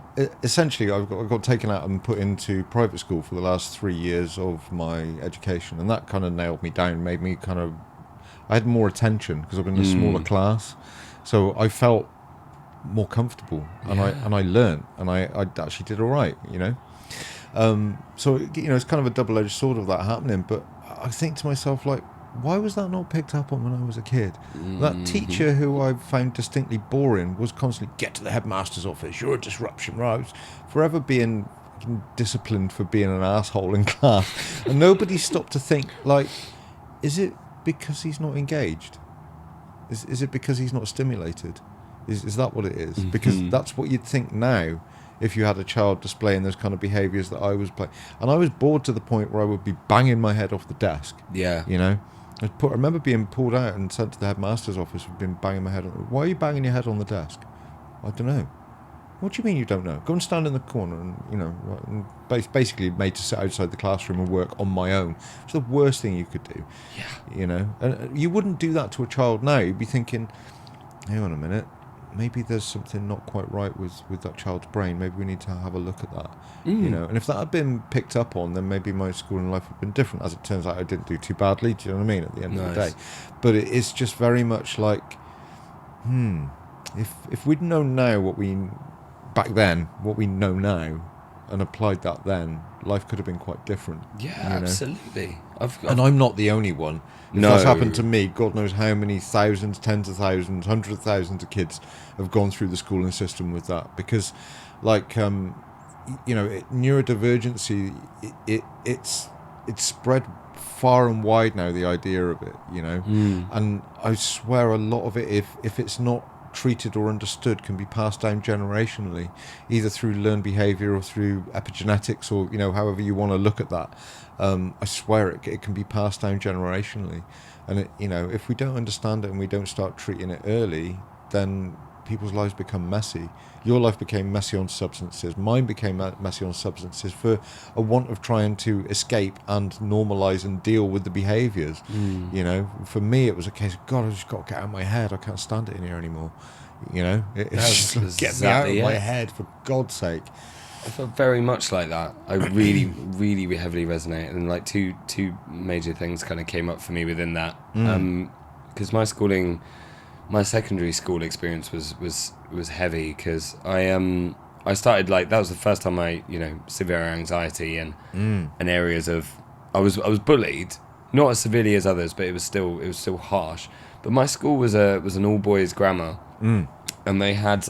essentially I got taken out and put into private school for the last 3 years of my education, and that kind of nailed me down, made me kind of, I had more attention because I've been in a smaller class, so I felt more comfortable, and I learned, and I actually did all right, you know. So you know, it's kind of a double-edged sword of that happening. But I think to myself, like, why was that not picked up on when I was a kid? That teacher who I found distinctly boring was constantly, get to the headmaster's office, you're a disruption, right? I was forever being disciplined for being an asshole in class, and nobody stopped to think, like, is it because he's not engaged? Is it because he's not stimulated? Is that what it is? Because that's what you'd think now if you had a child displaying those kind of behaviours that I was playing. And I was bored to the point where I would be banging my head off the desk. Yeah. You know? I remember being pulled out and sent to the headmaster's office for being banging my head on. Why are you banging your head on the desk? I don't know. What do you mean you don't know? Go and stand in the corner and, you know, and basically made to sit outside the classroom and work on my own. It's the worst thing you could do. Yeah. You know? And you wouldn't do that to a child now. You'd be thinking, hang on a minute. Maybe there's something not quite right with that child's brain. Maybe we need to have a look at that. You know, and if that had been picked up on, then maybe my schooling life would have been different. As it turns out, I didn't do too badly. Do you know what I mean? At the end of the day, but it is just very much like, if we'd known now what we back then, what we know now, and applied that then, life could have been quite different. Yeah, absolutely. And I'm not the only one. If that's happened to me, God knows how many thousands, tens of thousands, hundreds of thousands of kids have gone through the schooling system with that. Because, like, you know, neurodivergency, it's spread far and wide now, the idea of it, you know. And I swear a lot of it, if it's not treated or understood, can be passed down generationally, either through learned behaviour or through epigenetics, or, you know, however you want to look at that. I swear it can be passed down generationally, and it, you know, if we don't understand it and we don't start treating it early, then people's lives become messy. Your life became messy on substances. Mine became messy on substances for a want of trying to escape and normalise and deal with the behaviours. You know, for me it was a case of, God, I just got to get out of my head. I can't stand it in here anymore. You know, it's just like, get me out of my head, for God's sake. I felt very much like that. I really, really heavily resonated, and like two major things kind of came up for me within that. Because my secondary school experience was heavy, because I started, like, that was the first time I, you know, severe anxiety and areas of, I was bullied, not as severely as others, but it was still harsh. But my school was an all boys grammar, and they had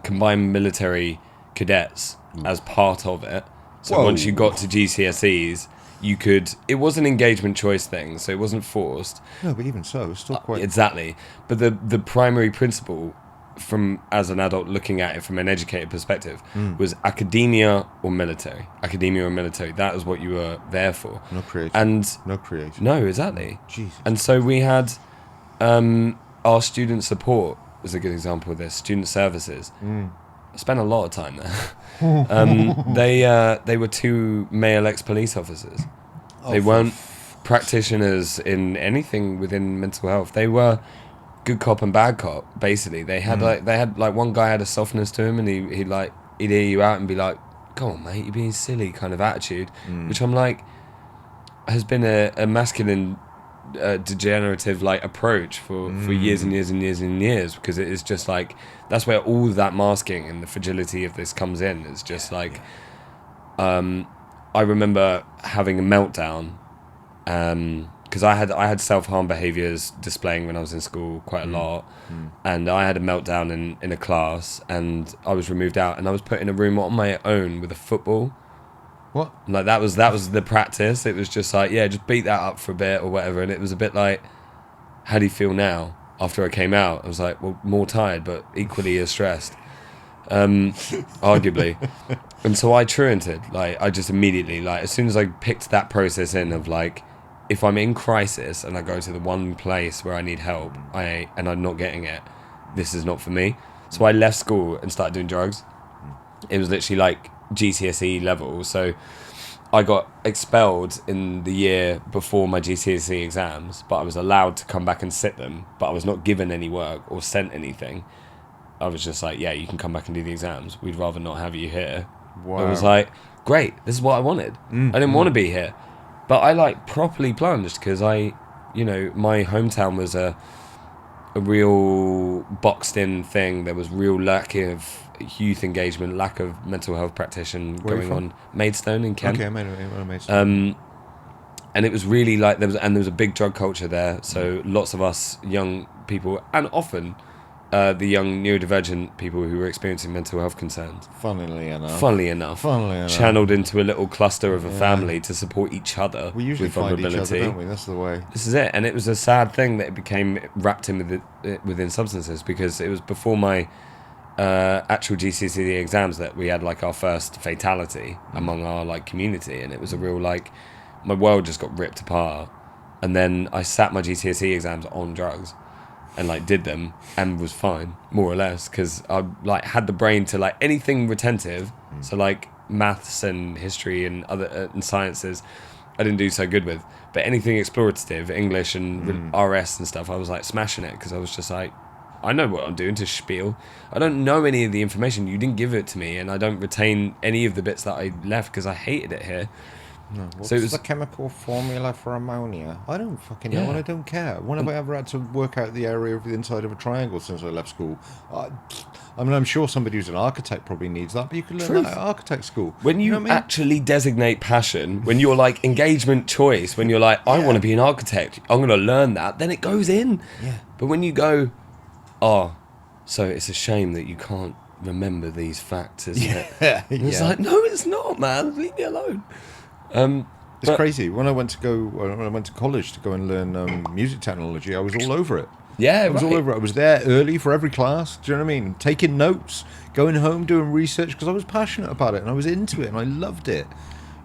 combined military cadets as part of it. So Whoa. once you got to GCSEs, you could. It was an engagement choice thing, so it wasn't forced. No, but even so, it's still quite... Exactly. But the primary principle, from as an adult looking at it from an educated perspective, was academia or military. Academia or military. That was what you were there for. No creative. And no creative. no, exactly. Jesus. And so we had our student support was a good example of this. Student services. I spent a lot of time there. They were 2 male ex-police officers. They weren't practitioners in anything within mental health. They were good cop and bad cop, basically. They had like one guy had a softness to him, and he'd hear you out and be like, "Come on, mate, you're being silly," kind of attitude, which I'm like has been a masculine degenerative like approach for years and years and years and years, because it is just like that's where all that masking and the fragility of this comes in. It's just like I remember having a meltdown because I had self-harm behaviors displaying when I was in school quite a lot, and I had a meltdown in a class, and I was removed out, and I was put in a room on my own with a football. What? Like that was the practice. It was just like, yeah, just beat that up for a bit or whatever. And it was a bit like, how do you feel now after I came out? I was like, well, more tired, but equally as stressed, arguably. And so I truanted. Like I just immediately, like as soon as I picked that process in of like, if I'm in crisis and I go to the one place where I need help, and I'm not getting it, this is not for me. So I left school and started doing drugs. It was literally like GCSE level, so I got expelled in the year before my GCSE exams, but I was allowed to come back and sit them, but I was not given any work or sent anything. I was just like, yeah, you can come back and do the exams, we'd rather not have you here. Wow. I was like, great, this is what I wanted. I didn't want to be here, but I like properly plunged, because my hometown was a real boxed in thing. There was real lack of youth engagement, lack of mental health practitioner going on. Maidstone in Kent. Okay, Maidstone. And it was really like there was a big drug culture there. So lots of us young people, and often the young neurodivergent people who were experiencing mental health concerns. Funnily enough. Channeled into a little cluster of a family to support each other. We usually with find each vulnerability. other, don't we? That's the way. This is it. And it was a sad thing that it became wrapped in within substances, because it was before my actual GCSE exams that we had like our first fatality among our like community, and it was a real like my world just got ripped apart. And then I sat my GCSE exams on drugs and like did them and was fine, more or less, because I like had the brain to like anything retentive, so like maths and history and other and sciences I didn't do so good with, but anything explorative, English and RS and stuff, I was like smashing it, because I was just like, I know what I'm doing to spiel. I don't know any of the information, you didn't give it to me, and I don't retain any of the bits that I left because I hated it here. No. What's So it was the chemical formula for ammonia? I don't fucking know, and I don't care. When have I ever had to work out the area of the inside of a triangle since I left school? I mean, I'm sure somebody who's an architect probably needs that, but you can learn that at architect school. When you know what I mean? actually designate passion, when you're like engagement choice, when you're like, I want to be an architect, I'm going to learn that, then it goes in. Yeah. But when you go, oh, so it's a shame that you can't remember these facts, isn't it? It's like, no, it's not, man. Leave me alone. It's crazy. When I went to college to go and learn music technology, I was all over it. Yeah, I was all over it. I was there early for every class. Do you know what I mean? Taking notes, going home, doing research, because I was passionate about it and I was into it and I loved it.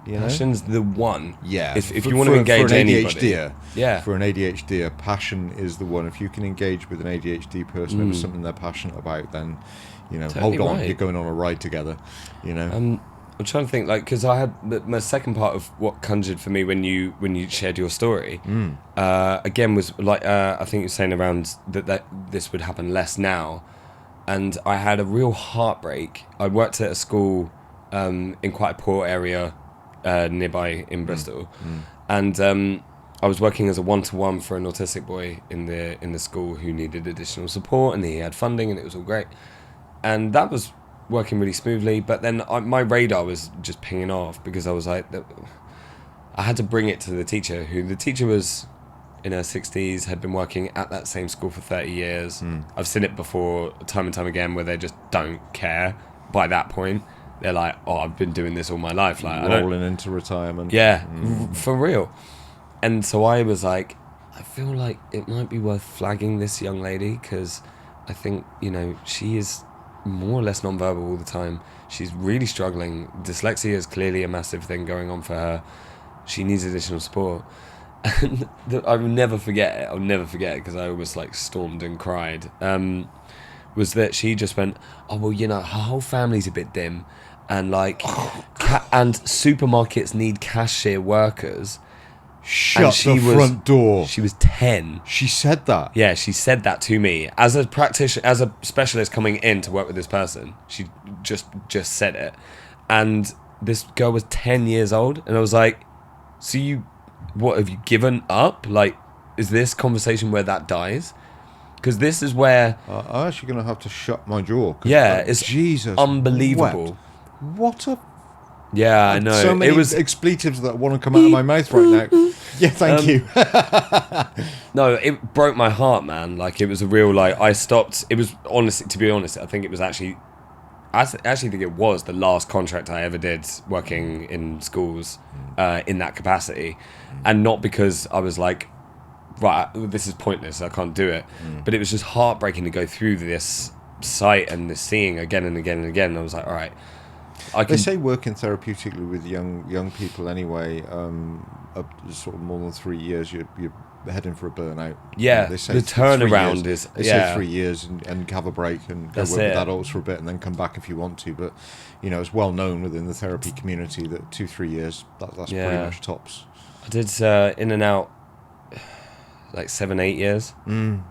You know? Passion's the one. Yeah. If you want to engage for an anybody. ADHD, Yeah. For an ADHD, passion is the one. If you can engage with an ADHD person and something they're passionate about, then, Totally hold on, right. you're going on a ride together. I'm trying to think, like, because I had my second part of what conjured for me when you shared your story, again was like I think you're saying around that this would happen less now, and I had a real heartbreak. I worked at a school in quite a poor area nearby in Bristol, and I was working as a one-to-one for an autistic boy in the school who needed additional support, and he had funding, and it was all great, and that was working really smoothly. But then my radar was just pinging off, because I was like, I had to bring it to the teacher, who the teacher was in her 60s, had been working at that same school for 30 years. I've seen it before time and time again where they just don't care by that point. they're like, oh, I've been doing this all my life, like rolling into retirement. Yeah, for real. And so I was like, I feel like it might be worth flagging this young lady, because I think, you know, she is more or less nonverbal all the time. She's really struggling. Dyslexia is clearly a massive thing going on for her. She needs additional support. And I will never forget it. I'll never forget it, because I almost like stormed and cried. Was that she just went, oh, well, you know, her whole family's a bit dim, and like, and supermarkets need cashier workers. Shut the front door. She was 10. She said that? Yeah, she said that to me. As a practitioner, as a specialist coming in to work with this person, she just said it. And this girl was 10 years old, and I was like, so what, have you given up? Like, is this conversation where that dies? Because this is where... I'm actually going to have to shut my jaw. Yeah, it's Jesus unbelievable. What a... Yeah, I know. So many expletives that want to come out of my mouth right now. Yeah, thank you. No, it broke my heart, man. Like, it was a real, like, I stopped. It was, honestly, to be honest, I think it was actually... I actually think it was the last contract I ever did working in schools in that capacity. And not because I was like, right, this is pointless, I can't do it. But it was just heartbreaking to go through this site and this seeing again and again and again. And I was like, all right. They say working therapeutically with young people anyway, up to sort of more than 3 years, you're heading for a burnout. Yeah, they say the turnaround is... They say 3 years and have a break and go work with adults for a bit and then come back if you want to. But, you know, it's well known within the therapy community that 2-3 years, that's pretty much tops. I did in and out like 7-8 years.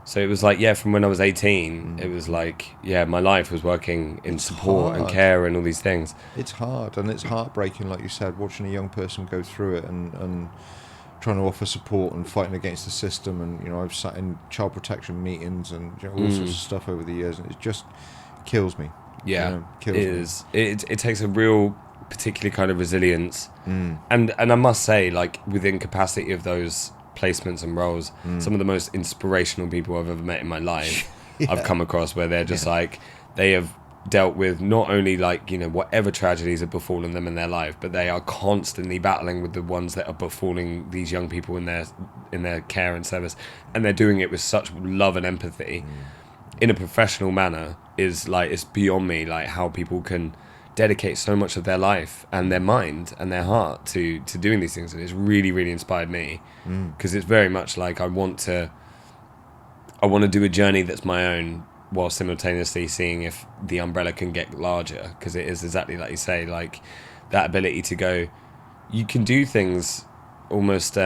So it was like, yeah, from when I was 18, it was like, yeah, my life was working in support and care and all these things. It's hard, and it's heartbreaking, like you said, watching a young person go through it and trying to offer support and fighting against the system. And, you know, I've sat in child protection meetings and, you know, all sorts of stuff over the years, and it just kills me. Yeah, you know, kills me. It takes a real particular kind of resilience. And I must say, like, within capacity of those placements and roles, some of the most inspirational people I've ever met in my life I've come across, where they're just like, they have dealt with not only, like, you know, whatever tragedies have befallen them in their life, but they are constantly battling with the ones that are befalling these young people in their care and service, and they're doing it with such love and empathy in a professional manner. Is like, it's beyond me, like, how people can dedicate so much of their life and their mind and their heart to doing these things. And it's really, really inspired me, because it's very much like I want to do a journey that's my own, while simultaneously seeing if the umbrella can get larger, because it is exactly like you say, like, that ability to go, you can do things almost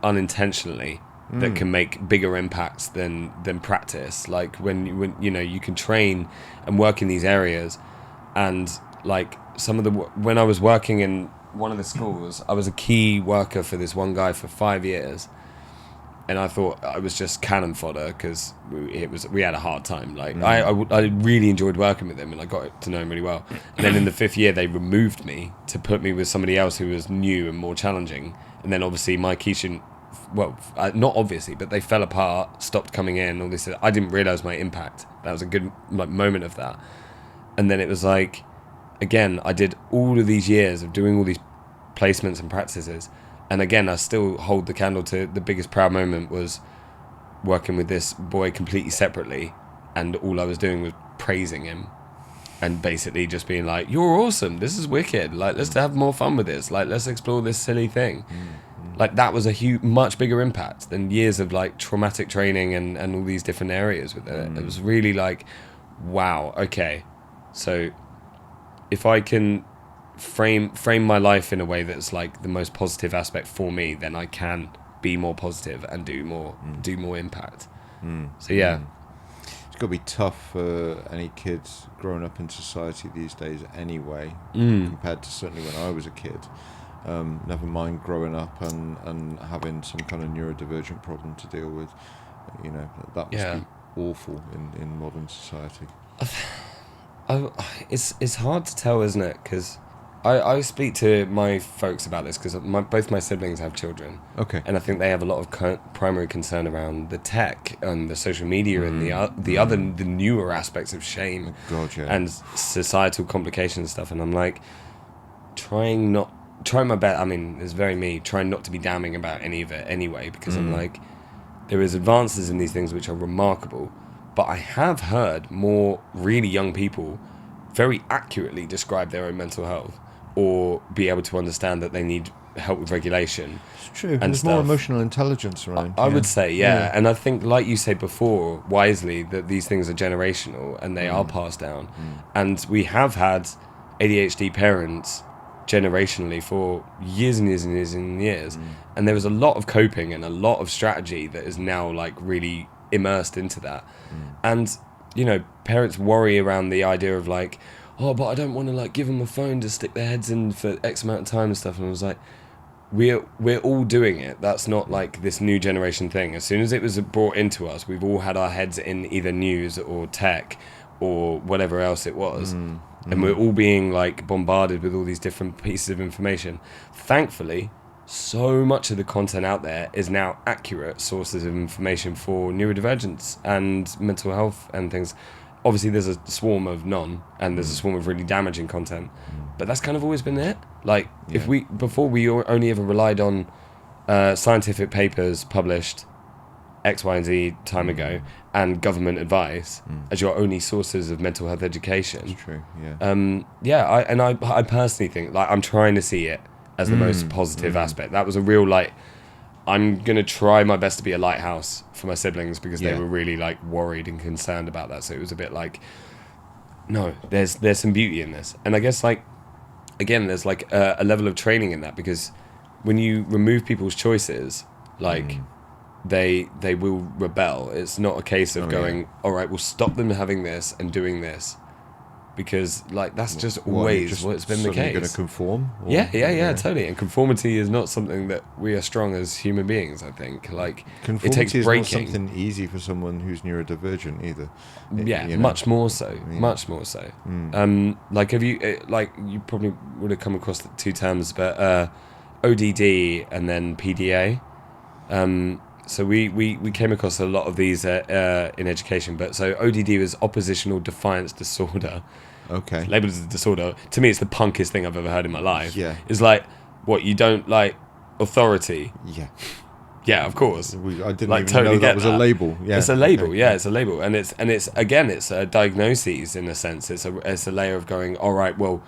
unintentionally that can make bigger impacts than practice. Like when you know, you can train and work in these areas. And like when I was working in one of the schools, I was a key worker for this one guy for 5 years, and I thought I was just cannon fodder, because we had a hard time. Like I really enjoyed working with him, and I got to know him really well. And then in the 5th year, they removed me to put me with somebody else who was new and more challenging. And then obviously my key student, well, not obviously, but they fell apart, stopped coming in, all this. I didn't realize my impact. That was a good moment of that. And then it was like, again, I did all of these years of doing all these placements and practices. And again, I still hold the candle to the biggest proud moment was working with this boy completely separately. And all I was doing was praising him and basically just being like, you're awesome. This is wicked. Like, let's have more fun with this. Like, let's explore this silly thing. Like, that was a much bigger impact than years of like traumatic training and all these different areas with it. It was really like, wow, okay. So if I can frame my life in a way that's like the most positive aspect for me, then I can be more positive and do more impact. So yeah. It's got to be tough for any kids growing up in society these days anyway, compared to certainly when I was a kid. Never mind growing up and having some kind of neurodivergent problem to deal with. You know, that must be awful in modern society. It's hard to tell, isn't it? Because I speak to my folks about this because both my siblings have children. Okay. And I think they have a lot of primary concern around the tech and the social media and the newer aspects of shame God, yeah. and societal complications and stuff. And I'm like, trying my best. I mean, it's very me, trying not to be damning about any of it anyway, because I'm like, there is advances in these things which are remarkable, but I have heard more really young people very accurately describe their own mental health or be able to understand that they need help with regulation. It's true. And There's more emotional intelligence around. I would say, yeah. And I think, like you said before, wisely, that these things are generational and they are passed down. And we have had ADHD parents generationally for years and years and years and years. And there was a lot of coping and a lot of strategy that is now like really immersed into that. And, you know, parents worry around the idea of like, oh, but I don't want to like give them a phone to stick their heads in for X amount of time and stuff. And I was like, we're all doing it. That's not like this new generation thing. As soon as it was brought into us, we've all had our heads in either news or tech or whatever else it was. And we're all being like bombarded with all these different pieces of information. Thankfully, so much of the content out there is now accurate sources of information for neurodivergence and mental health and things. Obviously, there's a swarm of none, and there's a swarm of really damaging content, but that's kind of always been it. Like, if before we only ever relied on scientific papers published X, Y, and Z time ago, and government advice as your only sources of mental health education. That's true. Yeah. I personally think like I'm trying to see it as the most positive aspect. That was a real like. I'm going to try my best to be a lighthouse for my siblings because they were really like worried and concerned about that. So it was a bit like, no, there's some beauty in this. And I guess like, again, there's like a level of training in that because when you remove people's choices, like they will rebel. It's not a case of going, all right, we'll stop them having this and doing this. Because like that's just always what's been the case. Going to conform? Or, yeah, totally. And conformity is not something that we are strong as human beings. I think like conformity it takes breaking. Is not something easy for someone who's neurodivergent either. Much more so. Much more so. Like have you like you probably would have come across the two terms, but ODD and then PDA. So we came across a lot of these in education, but so ODD was oppositional defiance disorder. Okay. Labeled as a disorder. To me, it's the punkest thing I've ever heard in my life. Yeah. It's like, what, you don't like authority? Yeah. Yeah, of course. I didn't like, even totally know that was a label. Yeah. It's a label. Okay. Yeah, it's a label, and it's again, it's a diagnosis in a sense. It's a layer of going, all right, well,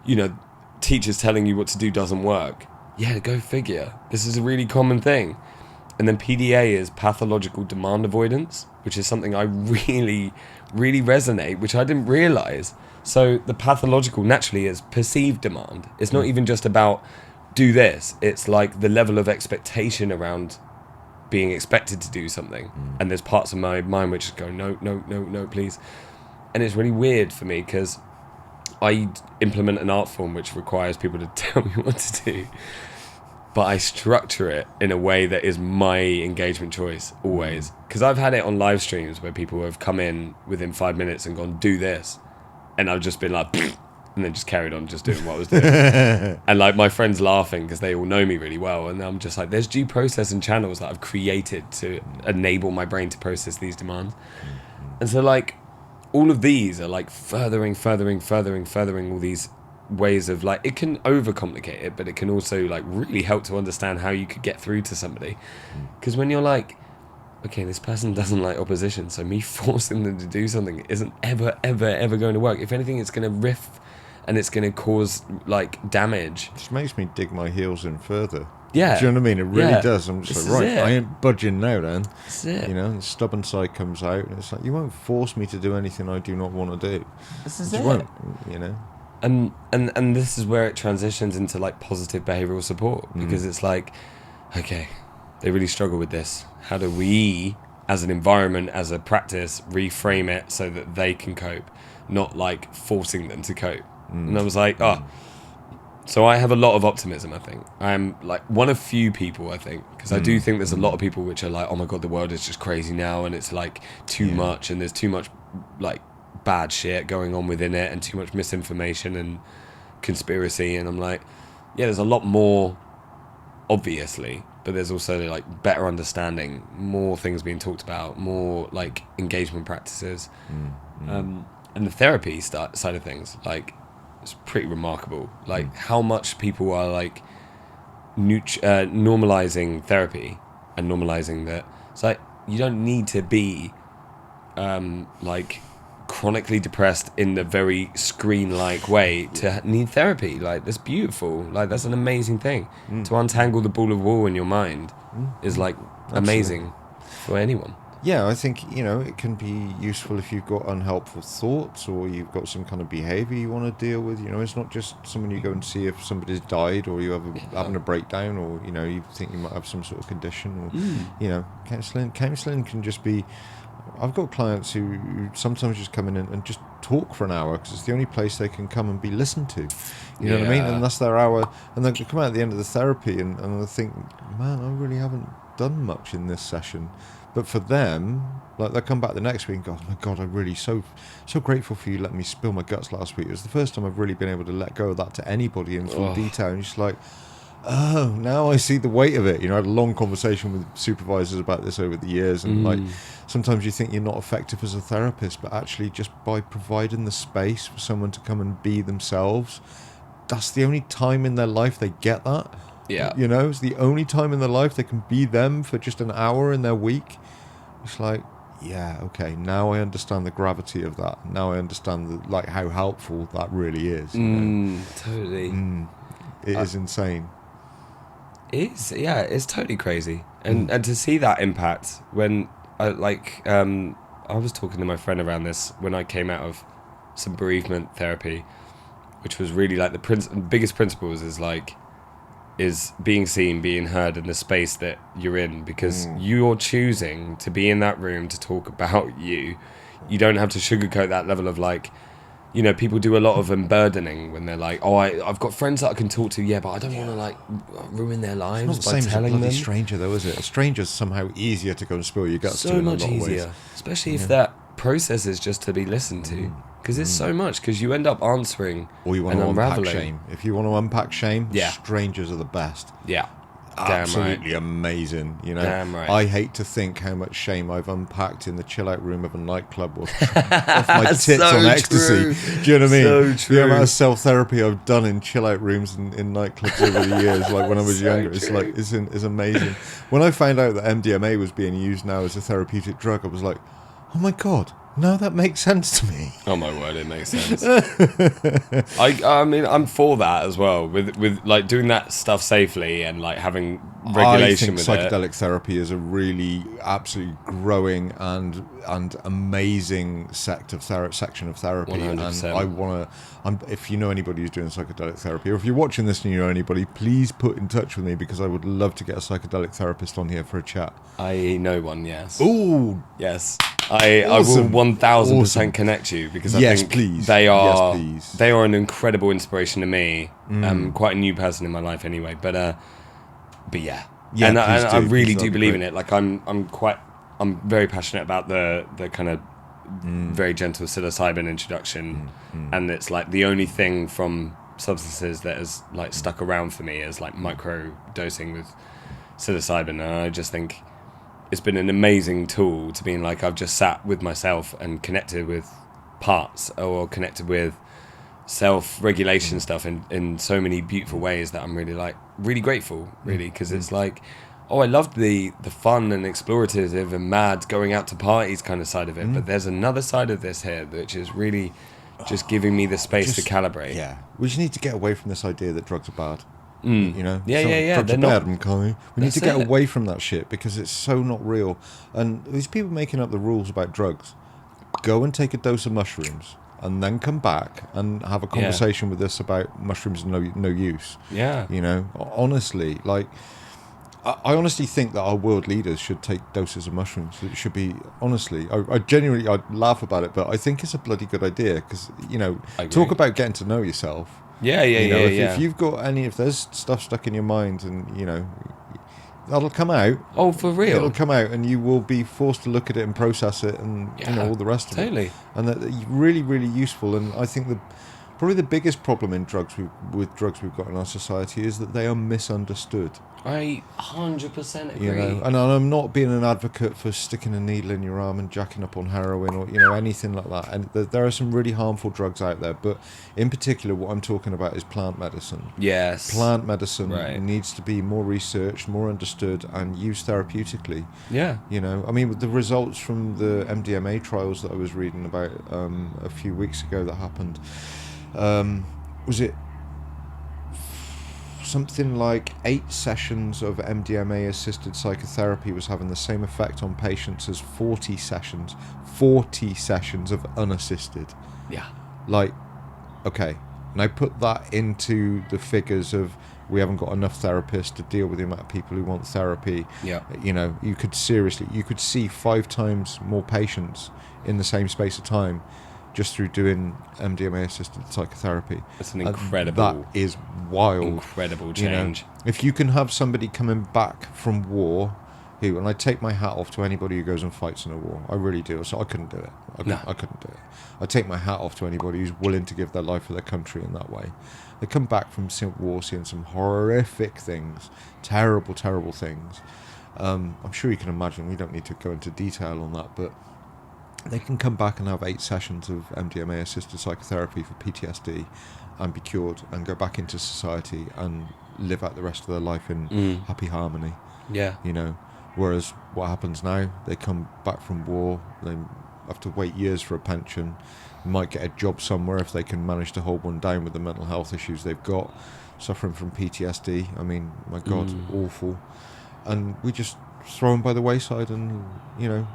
you know, teachers telling you what to do doesn't work. Yeah, go figure. This is a really common thing. And then PDA is pathological demand avoidance, which is something I really, really resonate, which I didn't realize. So the pathological naturally is perceived demand. It's not even just about do this. It's like the level of expectation around being expected to do something. And there's parts of my mind which go, no, please. And it's really weird for me because I implement an art form which requires people to tell me what to do. But I structure it in a way that is my engagement choice, always. Because I've had it on live streams where people have come in within 5 minutes and gone, do this. And I've just been like, pfft, and then just carried on just doing what I was doing. And like my friends laughing because they all know me really well. And I'm just like, there's due process and channels that I've created to enable my brain to process these demands. And so like, all of these are like furthering all these ways of like, it can overcomplicate it, but it can also like really help to understand how you could get through to somebody. Because when you're like, okay, this person doesn't like opposition, so me forcing them to do something isn't ever going to work. If anything, it's going to riff and it's going to cause like damage. It just makes me dig my heels in further. Yeah. Do you know what I mean? It really does. I'm just like, right, I ain't budging now then. That's it. You know, the stubborn side comes out and it's like, you won't force me to do anything I do not want to do. This is you it. Won't, you know. And this is where it transitions into like positive behavioral support, because it's like, okay, they really struggle with this. How do we, as an environment, as a practice, reframe it so that they can cope, not like forcing them to cope? And I was like, so I have a lot of optimism, I think. I'm like one of few people, I think, because I do think there's a lot of people which are like, oh my God, the world is just crazy now and it's like too much and there's too much like bad shit going on within it and too much misinformation and conspiracy, and I'm like, yeah, there's a lot more, obviously, but there's also like better understanding, more things being talked about, more like engagement practices, and the therapy side of things, like it's pretty remarkable, like how much people are like normalizing therapy and normalizing that it's like you don't need to be like chronically depressed in the very screen-like way to need therapy. Like that's beautiful, like that's an amazing thing. To untangle the ball of wool in your mind is like amazing for anyone. Yeah, I think, it can be useful if you've got unhelpful thoughts or you've got some kind of behaviour you want to deal with. It's not just someone you go and see if somebody's died or you're having a breakdown or, you think you might have some sort of condition or, counselling can just be... I've got clients who sometimes just come in and just talk for an hour because it's the only place they can come and be listened to. You know what I mean? And that's their hour. And they come out at the end of the therapy and they think, man, I really haven't done much in this session. But for them, like they'll come back the next week and go, oh my God, I'm really so grateful for you letting me spill my guts last week. It was the first time I've really been able to let go of that to anybody in full detail. And just like, oh, now I see the weight of it. I had a long conversation with supervisors about this over the years. And like, sometimes you think you're not effective as a therapist, but actually just by providing the space for someone to come and be themselves, that's the only time in their life they get that. Yeah. It's the only time in their life they can be them for just an hour in their week. It's like, yeah, okay, now I understand the gravity of that. Now I understand how helpful that really is. Totally. It is insane. It is, yeah, it's totally crazy. And to see that impact when I was talking to my friend around this when I came out of some bereavement therapy, which was really like the biggest principles is being seen, being heard in the space that you're in, because you're choosing to be in that room to talk about you. You don't have to sugarcoat that level of people do a lot of unburdening when they're like, I've got friends that I can talk to, but I don't want to ruin their lives by telling them. It's not the same as a bloody stranger though, is it? A stranger's somehow easier to go and spill your guts to in a lot of ways. So much easier, especially if that process is just to be listened to. Because it's so much, because you end up answering or you want to unpack shame. If you want to unpack shame, strangers are the best. Yeah. Absolutely amazing. Damn right. I hate to think how much shame I've unpacked in the chill out room of a nightclub or off my tits on ecstasy. True. Do you know what I mean? So true. The amount of self-therapy I've done in chill out rooms in nightclubs over the years, like when I was younger, it's amazing. When I found out that MDMA was being used now as a therapeutic drug, I was like, oh my God. No, that makes sense to me. Oh my word, it makes sense. I mean, I'm for that as well. With like doing that stuff safely and like having regulation with it. I think psychedelic therapy is a really absolutely growing and amazing section of therapy. 100%. And I want to. If you know anybody who's doing psychedelic therapy, or if you're watching this and you know anybody, please put in touch with me because I would love to get a psychedelic therapist on here for a chat. I know one. Yes. Ooh, yes. I will 1000% connect you because I think please. They are Yes, please. They are an incredible inspiration to me. Quite a new person in my life anyway, but yeah, and I really do believe in it. Like I'm very passionate about the kind of very gentle psilocybin introduction, and it's like the only thing from substances that has like stuck around for me is like micro dosing with psilocybin, and I just think it's been an amazing tool to being like I've just sat with myself and connected with parts or connected with self-regulation stuff in so many beautiful ways that I'm really grateful because it's like I loved the fun and explorative and mad going out to parties kind of side of it, but there's another side of this here which is really just giving me the space to calibrate. Yeah, we just need to get away from this idea that drugs are bad. Yeah. Drugs are bad, okay? We need to get it. away from that shit because it's so not real. And these people making up the rules about drugs, go and take a dose of mushrooms and then come back and have a conversation with us about mushrooms and no use. Yeah. Honestly, like, I honestly think that our world leaders should take doses of mushrooms. It should be, honestly, I genuinely, I'd laugh about it, but I think it's a bloody good idea because, talk about getting to know yourself. If you've got if there's stuff stuck in your mind and, that'll come out. Oh, for real? It'll come out and you will be forced to look at it and process it and, all the rest of it. Totally. And that's really, really useful. And I think Probably the biggest problem in with drugs we've got in our society is that they are misunderstood. I 100% agree. You know, and I'm not being an advocate for sticking a needle in your arm and jacking up on heroin or anything like that. And there are some really harmful drugs out there, but in particular, what I'm talking about is plant medicine. Yes, plant medicine needs to be more researched, more understood, and used therapeutically. Yeah, I mean, with the results from the MDMA trials that I was reading about a few weeks ago that happened, was it something like 8 sessions of MDMA assisted psychotherapy was having the same effect on patients as 40 sessions of unassisted. Yeah. Like, okay, now put that into the figures of we haven't got enough therapists to deal with the amount of people who want therapy. Yeah. You could see 5 times more patients in the same space of time just through doing MDMA-assisted psychotherapy. That's an incredible... That is wild. Incredible change. If you can have somebody coming back from war, and I take my hat off to anybody who goes and fights in a war. I really do. So I couldn't do it. I couldn't do it. I take my hat off to anybody who's willing to give their life for their country in that way. They come back from war seeing some horrific things, terrible, terrible things. I'm sure you can imagine. We don't need to go into detail on that, but they can come back and have 8 sessions of MDMA-assisted psychotherapy for PTSD and be cured and go back into society and live out the rest of their life in happy harmony. Yeah. Whereas what happens now, they come back from war, they have to wait years for a pension, might get a job somewhere if they can manage to hold one down with the mental health issues they've got, suffering from PTSD. I mean, my God, awful. And we just throw them by the wayside and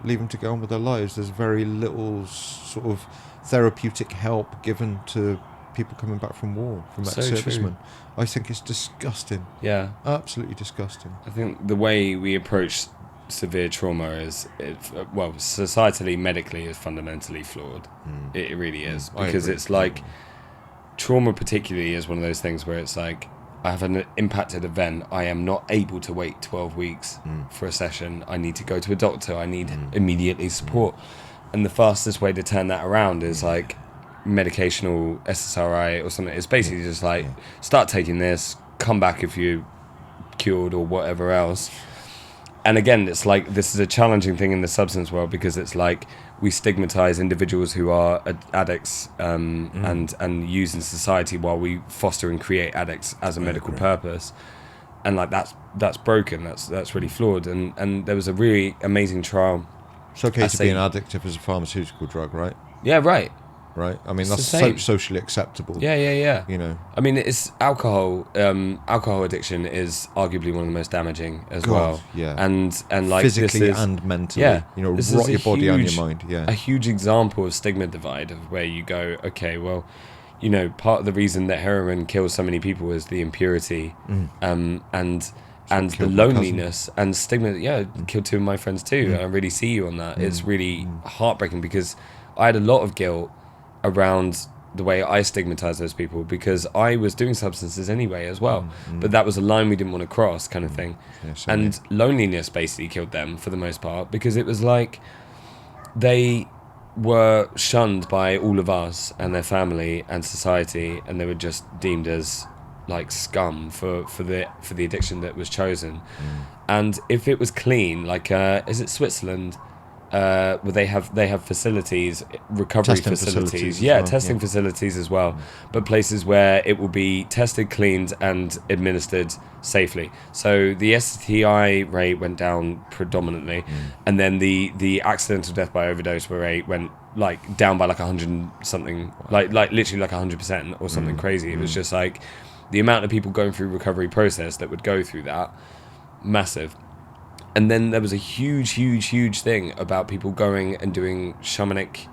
leave them to go on with their lives. There's very little sort of therapeutic help given to people coming back from war, from ex-servicemen. I think it's disgusting. Yeah, absolutely disgusting. I think the way we approach severe trauma is, societally, medically, is fundamentally flawed. It really is, because it's like trauma particularly is one of those things where it's like, I have an impacted event. I am not able to wait 12 weeks for a session. I need to go to a doctor. I need immediately support. And the fastest way to turn that around is like medicational SSRI or something. It's basically just like, start taking this, come back if you're cured or whatever else. And again, it's like, this is a challenging thing in the substance world, because it's like we stigmatize individuals who are addicts and use in society, while we foster and create addicts as a medical purpose. And like that's broken. That's really flawed. And there was a really amazing trial. It's okay to be an addict if it's a pharmaceutical drug, right? Yeah, right. Right, I mean, that's socially acceptable. Yeah. I mean, it's alcohol. Alcohol addiction is arguably one of the most damaging as well. Yeah, and like physically and mentally. Yeah, rot your body and your mind. Yeah, a huge example of stigma divide, of where you go, okay, well, part of the reason that heroin kills so many people is the impurity, and the loneliness and stigma. Yeah, killed 2 of my friends too. I really see you on that. It's really heartbreaking, because I had a lot of guilt around the way I stigmatized those people, because I was doing substances anyway as well, but that was a line we didn't want to cross, kind of thing. And loneliness basically killed them for the most part, because it was like they were shunned by all of us and their family and society, and they were just deemed as like scum for the addiction that was chosen. And if it was clean, like is it Switzerland, where they have facilities, recovery testing facilities, testing facilities as well, but places where it will be tested, cleaned, and administered safely. So the STI rate went down predominantly, and then the accidental death by overdose rate went like down by like 100 and something, like literally like 100% or something crazy. It was just like the amount of people going through recovery process that would go through that, massive. And then there was a huge thing about people going and doing shamanic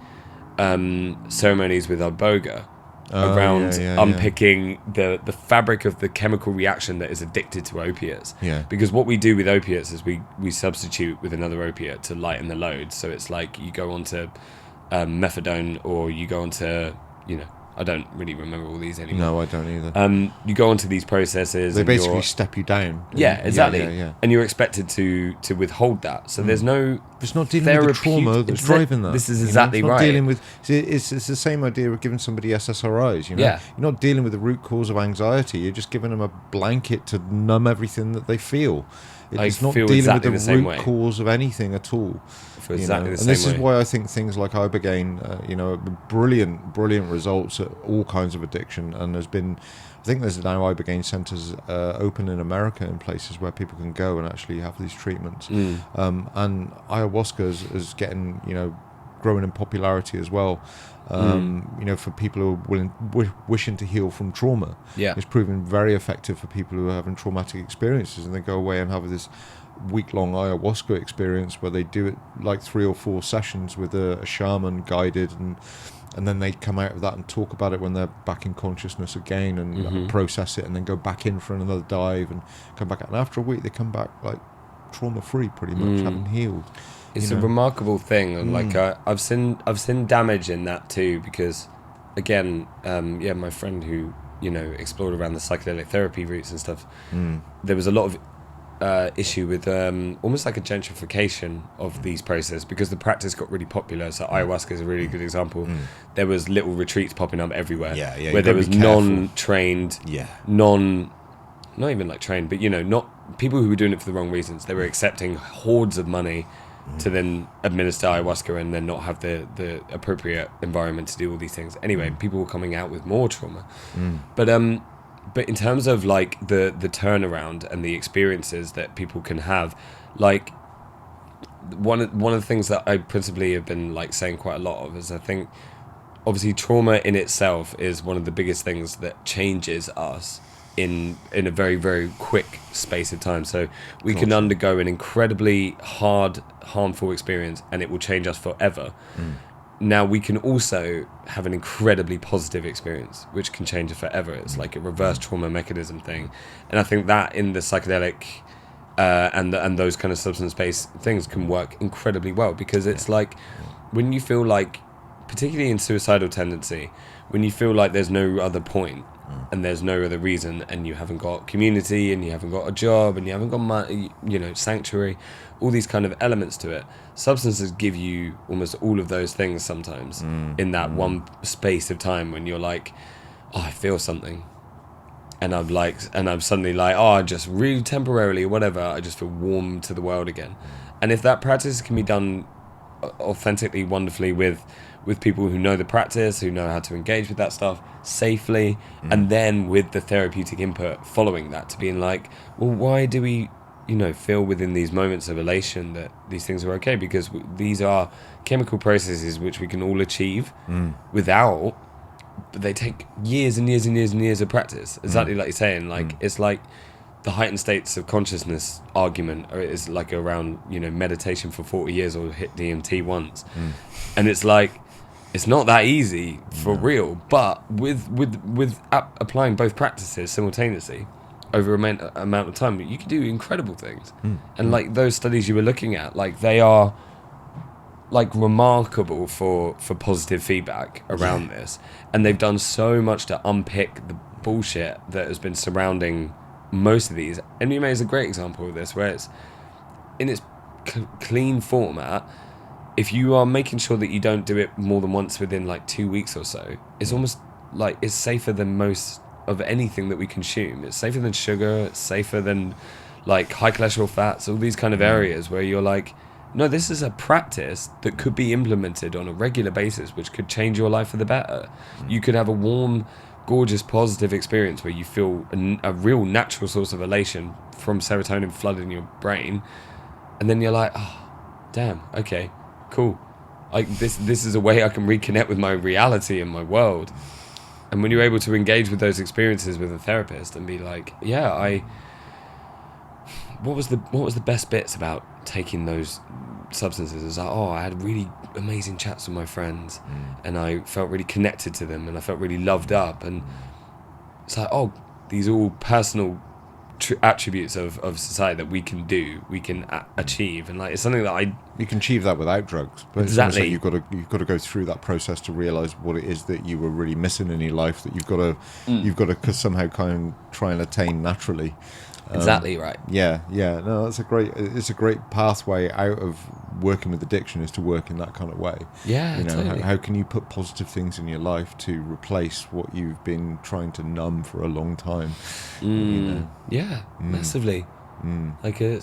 ceremonies with iboga around unpicking the fabric of the chemical reaction that is addicted to opiates. Yeah. Because what we do with opiates is we substitute with another opiate to lighten the load. So it's like you go on to methadone, or you go on to I don't really remember all these anymore. No, I don't either. You go onto these processes. They and basically step you down. Yeah, exactly. Yeah. And you're expected to withhold that. So there's no. It's not dealing with the trauma that's driving that. This is exactly right. Dealing with. It's the same idea of giving somebody SSRIs. Yeah. You're not dealing with the root cause of anxiety. You're just giving them a blanket to numb everything that they feel. It's not dealing exactly with the root cause of anything at all. Exactly the same and this way. is why I think things like Ibogaine, brilliant results at all kinds of addiction. And I think there's now Ibogaine centres open in America in places where people can go and actually have these treatments. And ayahuasca is getting, growing in popularity as well. For people who are wishing to heal from trauma. Yeah. It's proven very effective for people who are having traumatic experiences, and they go away and have this week-long ayahuasca experience where they do it like 3 or 4 sessions with a shaman guided, and then they come out of that and talk about it when they're back in consciousness again, and process it, and then go back in for another dive and come back out. And after a week they come back like trauma-free, pretty much, having healed. It's a remarkable thing, and like I've seen damage in that too, because again, my friend who explored around the psychedelic therapy routes and stuff, there was a lot of issue with almost like a gentrification of these processes, because the practice got really popular. So ayahuasca is a really good example. There was little retreats popping up everywhere, where there was non-trained, not even like trained, but not people who were doing it for the wrong reasons. They were accepting hordes of money to then administer ayahuasca and then not have the appropriate environment to do all these things. Anyway, people were coming out with more trauma. But in terms of like the turnaround and the experiences that people can have, like one of the things that I principally have been like saying quite a lot of is, I think obviously trauma in itself is one of the biggest things that changes us in a very, very quick space of time. So we can undergo an incredibly hard, harmful experience and it will change us forever. Now we can also have an incredibly positive experience which can change us forever. It's like a reverse trauma mechanism thing. And I think that in the psychedelic and those kind of substance-based things can work incredibly well, because it's like when you feel like, particularly in suicidal tendency, when you feel like there's no other point and there's no other reason, and you haven't got community and you haven't got a job and you haven't got money, sanctuary, all these kind of elements to it, substances give you almost all of those things sometimes in that one space of time when you're like, oh, I feel something, and I'm suddenly like, oh, I just really temporarily or whatever, I just feel warm to the world again. And if that practice can be done authentically, wonderfully, with people who know the practice, who know how to engage with that stuff safely, and then with the therapeutic input following that, to being like, well, why do we feel within these moments of elation that these things are okay? Because these are chemical processes which we can all achieve without, but they take years and years and years and years of practice. Exactly like you're saying, like it's like the heightened states of consciousness argument is like around meditation for 40 years or hit DMT once, and it's like, it's not that easy for real, but with applying both practices simultaneously over amount of time, you can do incredible things. And like those studies you were looking at, like they are like remarkable for positive feedback around this, and they've done so much to unpick the bullshit that has been surrounding most of these. MDMA is a great example of this, where it's in its clean format. If you are making sure that you don't do it more than once within like 2 weeks or so, it's almost like it's safer than most of anything that we consume. It's safer than sugar, it's safer than like high cholesterol fats, all these kind of areas where you're like, no, this is a practice that could be implemented on a regular basis, which could change your life for the better. You could have a warm, gorgeous, positive experience where you feel a real natural source of elation from serotonin flooding your brain, and then you're like, oh, damn, okay, cool. Like this is a way I can reconnect with my reality and my world. And when you're able to engage with those experiences with a therapist and be like, yeah, what was the best bits about taking those substances? It's like, oh, I had really amazing chats with my friends, and I felt really connected to them, and I felt really loved up, and it's like, oh, these are all personal attributes of society that we can do, we can achieve, and like it's something that you can achieve that without drugs. But exactly, you've got to go through that process to realize what it is that you were really missing in your life, that you've got to somehow kind of try and attain naturally. Exactly right. Yeah. No, it's a great pathway out of working with addiction, is to work in that kind of way. Yeah, you know, totally. how can you put positive things in your life to replace what you've been trying to numb for a long time? You know? Yeah, massively. Like you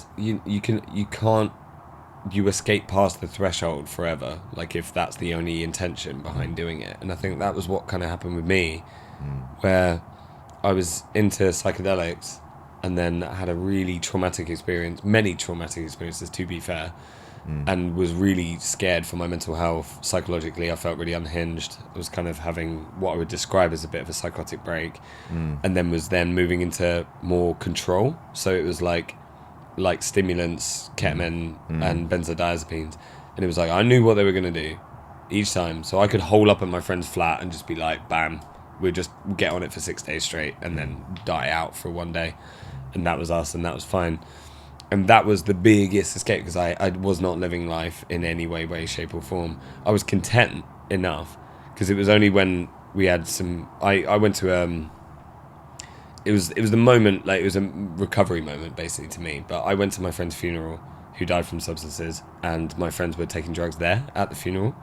escape past the threshold forever. Like if that's the only intention behind doing it, and I think that was what kind of happened with me, where I was into psychedelics. And then had a really traumatic experience, many traumatic experiences to be fair, and was really scared for my mental health. Psychologically, I felt really unhinged. I was kind of having what I would describe as a bit of a psychotic break, and then was moving into more control. So it was like stimulants, ketamine, and benzodiazepines. And it was like, I knew what they were going to do each time. So I could hole up at my friend's flat and just be like, bam, we'll just get on it for 6 days straight and then die out for one day. And that was us, and that was fine. And that was the biggest escape, because I was not living life in any way, shape or form. I was content enough, because it was only when we had some... I went to... It was the moment, like it was a recovery moment, basically, to me. But I went to my friend's funeral, who died from substances, and my friends were taking drugs there at the funeral.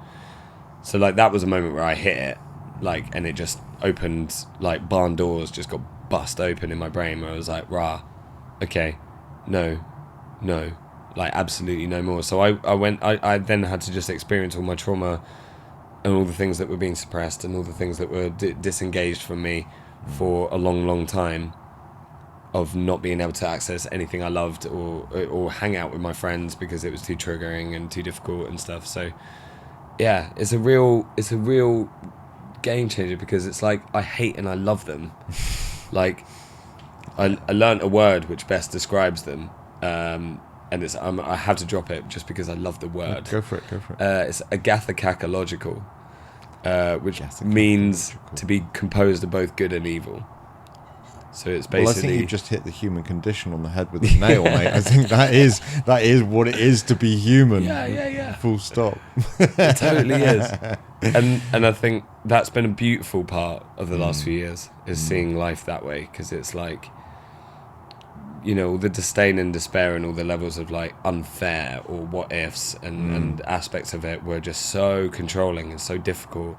So, like, that was a moment where I hit it, like, and it just opened, like, barn doors just got bust open in my brain, where I was like, rah, okay, no, like absolutely no more. So I then had to just experience all my trauma and all the things that were being suppressed and all the things that were disengaged from me for a long time, of not being able to access anything I loved or hang out with my friends because it was too triggering and too difficult and stuff. So yeah, it's a real game changer, because it's like I hate and I love them. Like, I learnt a word which best describes them, and it's I have to drop it just because I love the word. Go for it. It's agathocacological, which means to be composed of both good and evil. So it's basically... Well, I think you just hit the human condition on the head with a nail, mate. I think that is what it is to be human. Yeah. Full stop. It totally is. And I think that's been a beautiful part of the last few years, is seeing life that way, because it's like, you know, all the disdain and despair and all the levels of like unfair or what ifs and aspects of it were just so controlling and so difficult.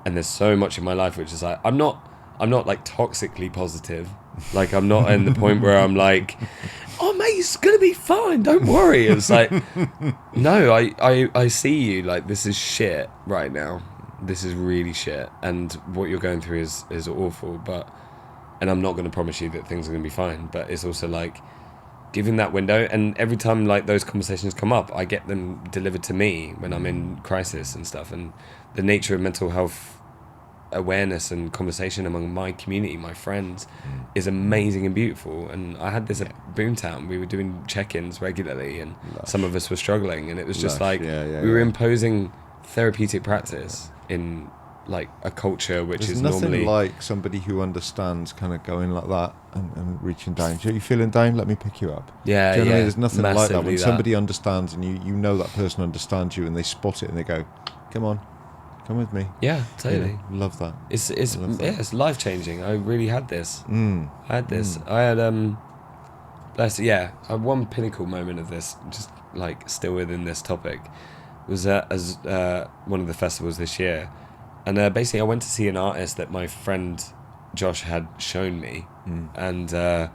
And there's so much in my life which is like, I'm not like toxically positive. Like, I'm not in the point where I'm like, oh mate, it's gonna be fine, don't worry. It's like, no, I see you, like, this is shit right now. This is really shit, and what you're going through is awful, and I'm not gonna promise you that things are gonna be fine, but it's also like giving that window. And every time like those conversations come up, I get them delivered to me when I'm in crisis and stuff. And the nature of mental health awareness and conversation among my community, my friends, is amazing and beautiful. And I had this at Boomtown. We were doing check-ins regularly, and some of us were struggling, and it was just like we were imposing therapeutic practice in like a culture which There's is nothing normally like somebody who understands kind of going like that and reaching down. Are you feeling down? Let me pick you up. Yeah, Do you know what I mean? yeah, There's nothing like that. massively When that. somebody understands, and you know that person understands you, and they spot it and they go, come on, come with me. Yeah, totally. Yeah, love that. It's life changing. I really had this. I had this. I had one pinnacle moment of this, just like still within this topic, was as one of the festivals this year, and basically I went to see an artist that my friend Josh had shown me, and so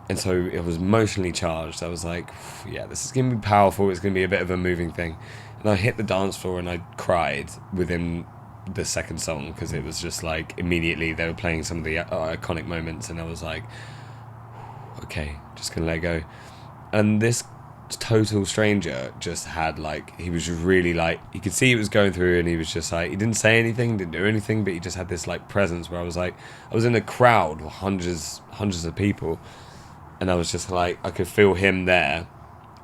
it was emotionally charged. I was like, yeah, this is gonna be powerful. It's gonna be a bit of a moving thing. And I hit the dance floor and I cried within the second song, because it was just like immediately they were playing some of the iconic moments, and I was like, okay, just gonna let it go. And this total stranger just had like, he was just really like, you could see it was going through, and he was just like, he didn't say anything, didn't do anything, but he just had this like presence where I was like, I was in a crowd with hundreds of people, and I was just like, I could feel him there,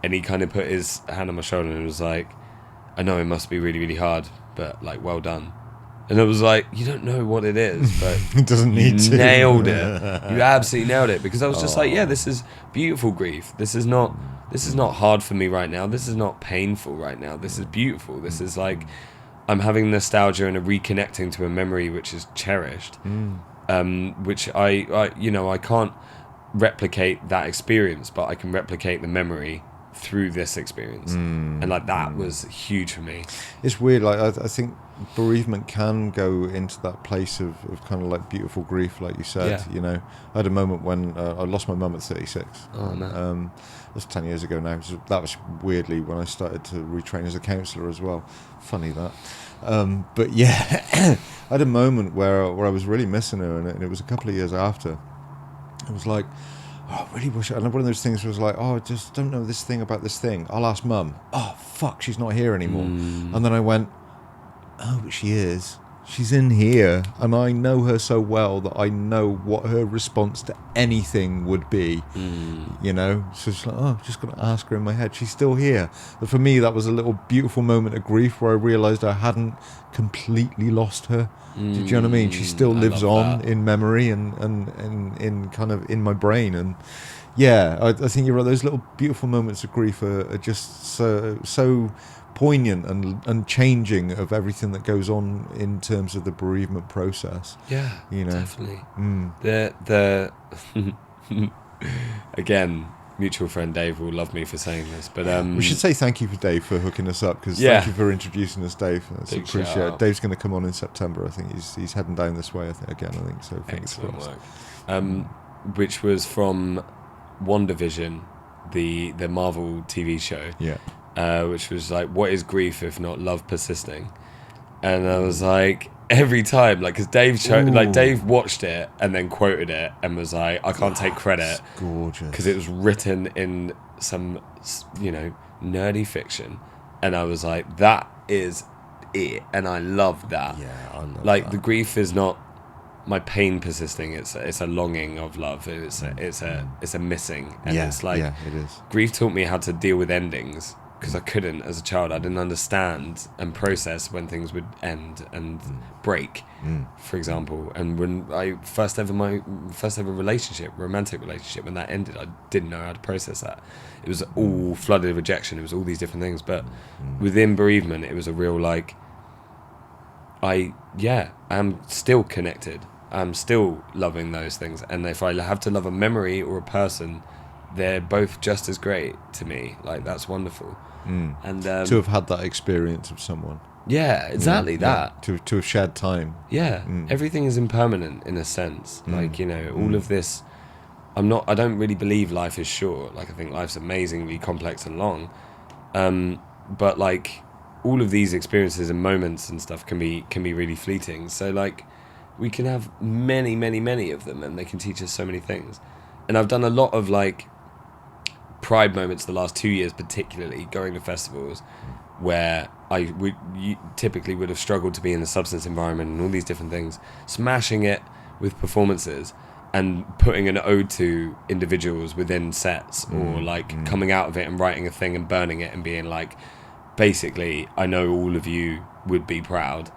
and he kind of put his hand on my shoulder and was like, I know it must be really, really hard, but like, well done. And I was like, you don't know what it is, but It doesn't need to. Nailed it. You absolutely nailed it, because I was just like, yeah, this is beautiful grief. This is not hard for me right now. This is not painful right now. This is beautiful. This is like, I'm having nostalgia and a reconnecting to a memory which is cherished, which I can't replicate that experience, but I can replicate the memory through this experience. And like that was huge for me. It's weird, like I think bereavement can go into that place of kind of like beautiful grief, like you said. Yeah. You know, I had a moment when I lost my mum at 36. Oh no. That's 10 years ago now. That was weirdly when I started to retrain as a counsellor as well. Funny that. But yeah, I had a moment where I was really missing her, and it was a couple of years after. It was like, oh, I really wish. And one of those things was like, oh, I just don't know this thing about this thing. I'll ask Mum. Oh, fuck, she's not here anymore. And then I went, oh, but she is. She's in here, and I know her so well that I know what her response to anything would be. You know, so it's like, oh, I've just got to ask her in my head. She's still here. But for me, that was a little beautiful moment of grief where I realised I hadn't completely lost her. Do you know what I mean? She still lives on in memory and in kind of in my brain. And yeah, I think you're right. Those little beautiful moments of grief are just so poignant and changing of everything that goes on in terms of the bereavement process. Yeah, you know, definitely. The again, mutual friend Dave will love me for saying this, but we should say thank you for Dave for hooking us up, because thank you for introducing us, Dave. That's appreciated. Dave's going to come on in September. I think he's heading down this way. I think so. Excellent work. Which was from WandaVision, the Marvel TV show. Yeah. Which was like, what is grief if not love persisting? And I was like, every time, like, because Dave watched it and then quoted it and was like, I can't take credit. It's gorgeous. Because it was written in some, nerdy fiction. And I was like, that is it. And I love that. Yeah, I love like, that. the grief is not my pain persisting. It's a longing of love. It's a missing. And it's like, it is. Grief taught me how to deal with endings, because I couldn't as a child. I didn't understand and process when things would end and break, for example. And when my first ever romantic relationship, when that ended, I didn't know how to process that. It was all flooded rejection. It was all these different things. But within bereavement, it was a real like, I'm still connected. I'm still loving those things. And if I have to love a memory or a person, they're both just as great to me. Like, that's wonderful. And to have had that experience of someone. Yeah, exactly that. To have shared time. Yeah, everything is impermanent in a sense. Like, all of this. I don't really believe life is short. Like, I think life's amazingly complex and long. But like, all of these experiences and moments and stuff can be really fleeting. So like, we can have many, many, many of them, and they can teach us so many things. And I've done a lot of like pride moments the last 2 years, particularly going to festivals where typically would have struggled to be in the substance environment and all these different things, smashing it with performances and putting an ode to individuals within sets, or like coming out of it and writing a thing and burning it and being like, basically, I know all of you would be proud,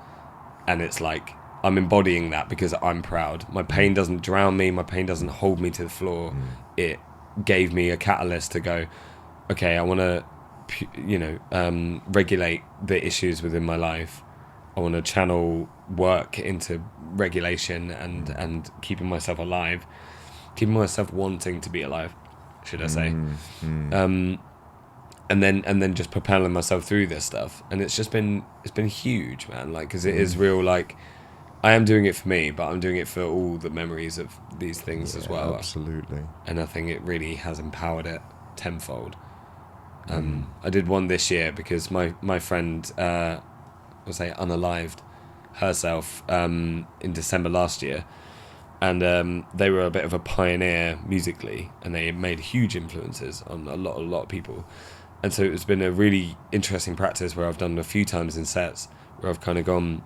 and it's like, I'm embodying that because I'm proud. My pain doesn't drown me. My pain doesn't hold me to the floor. It gave me a catalyst to go, okay, I want to, regulate the issues within my life. I want to channel work into regulation and keeping myself alive, keeping myself wanting to be alive, should I say. And then just propelling myself through this stuff. And it's been huge, man. Like, because it is real, like, I am doing it for me, but I'm doing it for all the memories of these things as well. Absolutely. And I think it really has empowered it tenfold. I did one this year because my friend, unalived herself in December last year. And they were a bit of a pioneer musically, and they made huge influences on a lot of people. And so it's been a really interesting practice where I've done a few times in sets where I've kind of gone,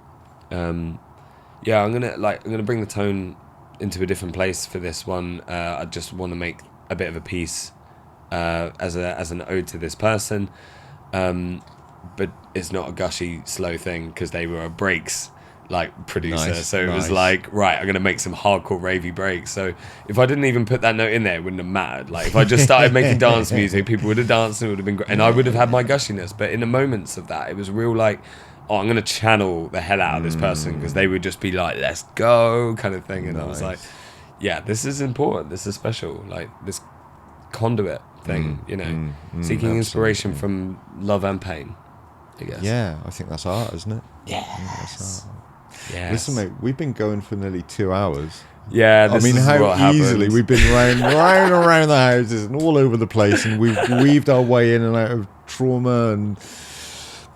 I'm gonna bring the tone into a different place for this one. I just want to make a bit of a piece as an ode to this person, but it's not a gushy, slow thing, because they were breaks like producer. Nice, So it was nice. like, right, I'm gonna make some hardcore ravey breaks. So if I didn't even put that note in there, it wouldn't have mattered. Like if I just started making dance music, people would have danced and it would have been great, and I would have had my gushiness. But in the moments of that, it was real like, oh, I'm gonna channel the hell out of this person, because they would just be like, let's go, kind of thing. And I was like, yeah, this is important, this is special, like this conduit thing, you know, seeking inspiration from love and pain, I guess. Yeah, I think that's art, isn't it? Yes. Yes. Listen, mate, we've been going for nearly 2 hours. Yeah, I this mean, is how what easily happens. we've been round around the houses and all over the place, and we've weaved our way in and out of trauma and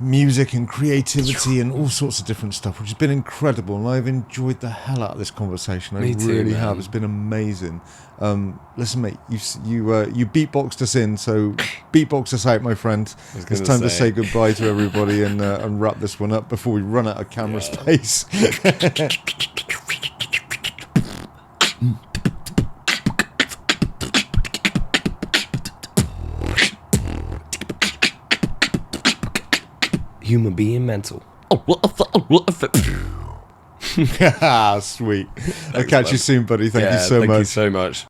music and creativity and all sorts of different stuff, which has been incredible. And I've enjoyed the hell out of this conversation. Me I too, really man. have. It's been amazing. Listen, mate, you beatboxed us in, so beatbox us out, my friend. It's time to say goodbye to everybody and wrap this one up before we run out of camera space. Human being mental. Sweet. I'll catch you soon, buddy. Thank you so Thank much. you so much.